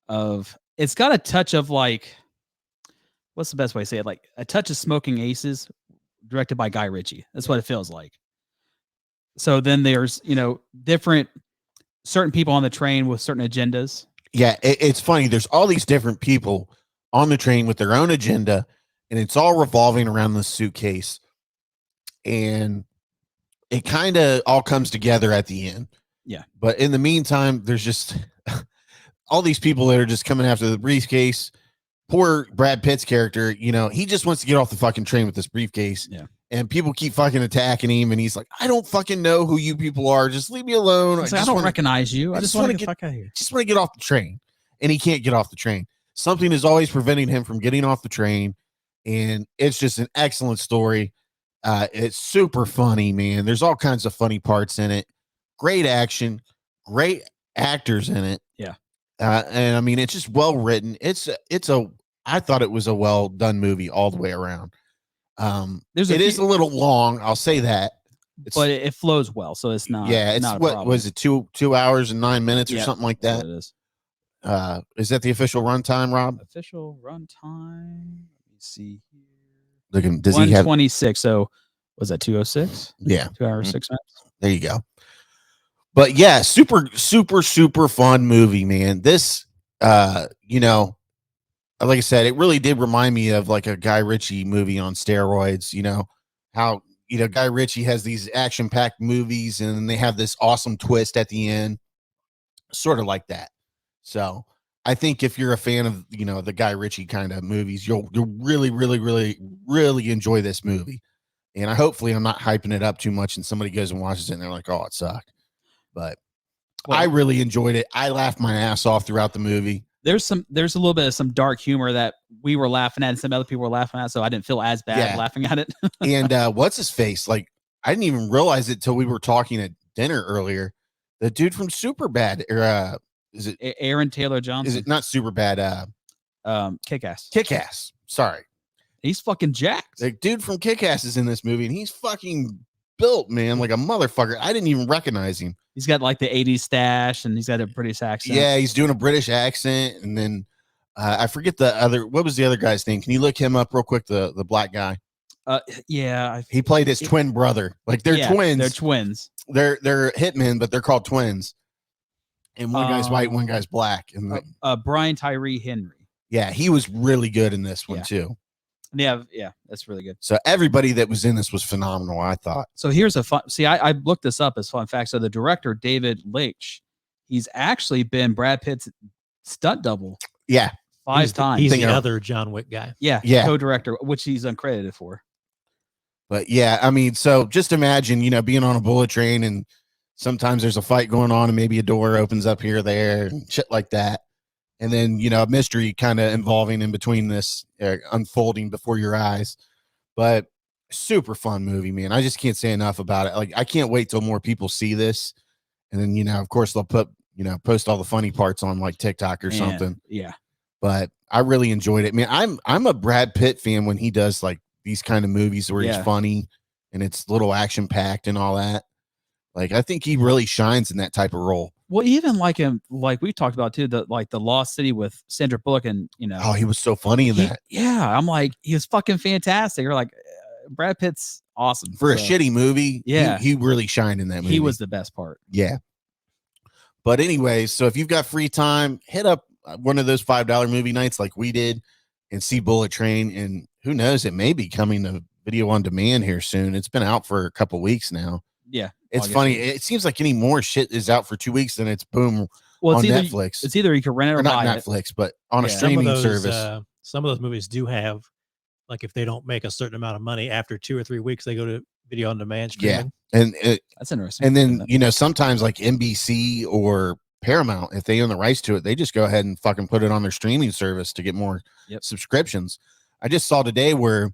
of, it's got a touch of like, what's the best way to say it? Like a touch of Smoking Aces directed by Guy Ritchie. That's what it feels like. So then there's, certain people on the train with certain agendas. Yeah, it's funny. There's all these different people on the train with their own agenda, and it's all revolving around the suitcase. And it kind of all comes together at the end. Yeah. But in the meantime, there's just all these people that are just coming after the briefcase. Poor Brad Pitt's character, he just wants to get off the fucking train with this briefcase. Yeah. And people keep fucking attacking him, and he's like, I don't fucking know who you people are. Just leave me alone. I don't recognize you. I just want to get the fuck out of here. Just want to get off the train. And he can't get off the train. Something is always preventing him from getting off the train. And it's just an excellent story. It's super funny, man. There's all kinds of funny parts in it. Great action, great actors in it. Yeah. And I mean, it's just well written. I thought it was a well done movie all the way around. It is a little long, I'll say that. But it flows well, so it's not. Yeah, it's not a what problem. was it, 2 hours and 9 minutes or something like that? It is. Is that the official runtime, Rob? Official runtime. Let me see here. Look, does he have 126? So was that 206? Yeah, 2 hours 6 minutes. There you go. But yeah, super, super, super fun movie, man. This, like I said, it really did remind me of like a Guy Ritchie movie on steroids. How Guy Ritchie has these action-packed movies and they have this awesome twist at the end, sort of like that. So I think if you're a fan of, the Guy Ritchie kind of movies, you'll really, really, really, really enjoy this movie. And hopefully I'm not hyping it up too much and somebody goes and watches it and they're like, oh, it sucked. But I really enjoyed it. I laughed my ass off throughout the movie. There's a little bit of some dark humor that we were laughing at and some other people were laughing at, so I didn't feel as bad laughing at it. And what's his face? Like, I didn't even realize it till we were talking at dinner earlier. The dude from Superbad, or is it Aaron Taylor Johnson? Is it not Superbad? Kick-Ass. Kick-Ass. Sorry. He's fucking jacked. The dude from Kick-Ass is in this movie, and he's fucking built, man, like a motherfucker. I didn't even recognize him. He's got like the 80s stash, and he's got a British accent. Yeah, he's doing a British accent, and then I forget what was the other guy's name? Can you look him up real quick? The black guy. Yeah, he played his twin brother. Like they're twins. They're twins. They're hitmen, but they're called twins. And one guy's white, one guy's black. And Brian Tyree Henry. Yeah, he was really good in this one too. Yeah, that's really good. So everybody that was in this was phenomenal, I thought. So here's a fun. See, I looked this up as fun fact. So the director David Leitch, he's actually been Brad Pitt's stunt double. Yeah, 5 times. He's the other John Wick guy. Yeah, co-director, which he's uncredited for. But yeah, I mean, so just imagine, being on a bullet train and sometimes there's a fight going on and maybe a door opens up here or there and shit like that. And then, a mystery kind of involving in between this unfolding before your eyes. But super fun movie, man. I just can't say enough about it. Like, I can't wait till more people see this. And then, of course, they'll post all the funny parts on like TikTok or something. Yeah. But I really enjoyed it. Man, I'm a Brad Pitt fan when he does like these kind of movies where he's funny and it's little action packed and all that. Like, I think he really shines in that type of role. Well, even like him, like we talked about too, the Lost City with Sandra Bullock, and oh, he was so funny in that. Yeah, I'm like, he was fucking fantastic. You're like, Brad Pitt's awesome for a shitty movie. Yeah, he really shined in that movie. He was the best part. Yeah. But anyways, so if you've got free time, hit up one of those $5 movie nights like we did and see Bullet Train. And who knows, it may be coming to video on demand here soon. It's been out for a couple weeks now. Yeah. It's funny. It seems like any more shit is out for 2 weeks, then it's boom on Netflix. It's either you can rent it or not buy Netflix, but on a streaming service. Some of those movies do have, like, if they don't make a certain amount of money after 2 or 3 weeks, they go to video on demand streaming. Yeah, and that's interesting. And then sometimes like NBC or Paramount, if they own the rights to it, they just go ahead and fucking put it on their streaming service to get more subscriptions. I just saw today where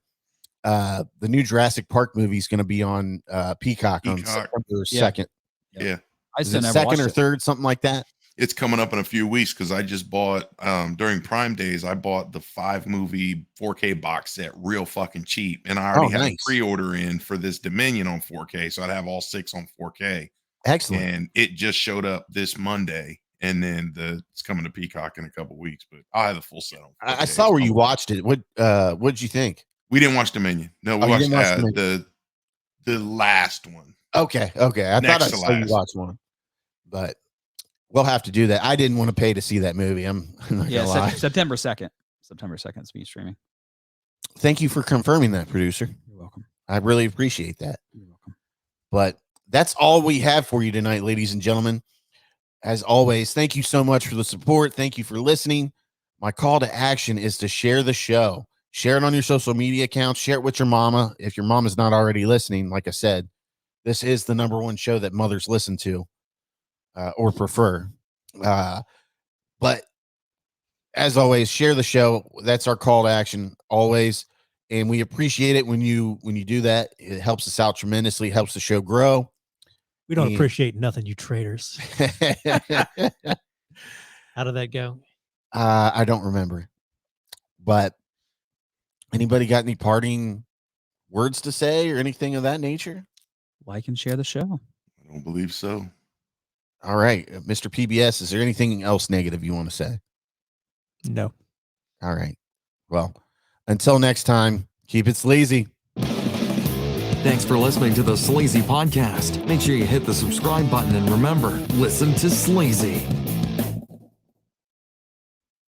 the new Jurassic Park movie is going to be on Peacock on September 2nd. Yeah. I still never second or watched third, something like that. It's coming up in a few weeks because I just bought during Prime Days, I bought the 5-movie 4K box set real fucking cheap. And I already had a pre-order in for this Dominion on 4K. So I'd have all 6 on 4K. Excellent. And it just showed up this Monday. And then it's coming to Peacock in a couple weeks. But I'll have the full set on 4K. I saw where you watched it. What'd you think? We didn't watch Dominion. No, we watched the last one. Okay. I thought I saw you watch one, but we'll have to do that. I didn't want to pay to see that movie. I'm not gonna lie. September 2nd. September 2nd is me streaming. Thank you for confirming that, producer. You're welcome. I really appreciate that. You're welcome. But that's all we have for you tonight, ladies and gentlemen. As always, thank you so much for the support. Thank you for listening. My call to action is to share the show. Share it on your social media accounts. Share it with your mama. If your mom is not already listening, like I said, this is the #1 show that mothers listen to or prefer. But as always, share the show. That's our call to action always. And we appreciate it when you do that. It helps us out tremendously. It helps the show grow. We don't appreciate nothing, you traitors. How did that go? I don't remember. But anybody got any parting words to say or anything of that nature? Like and share the show. I don't believe so. All right. Mr. PBS, is there anything else negative you want to say? No. All right. Well, until next time, keep it sleazy. Thanks for listening to the Sleazy Podcast. Make sure you hit the subscribe button and remember, listen to Sleazy.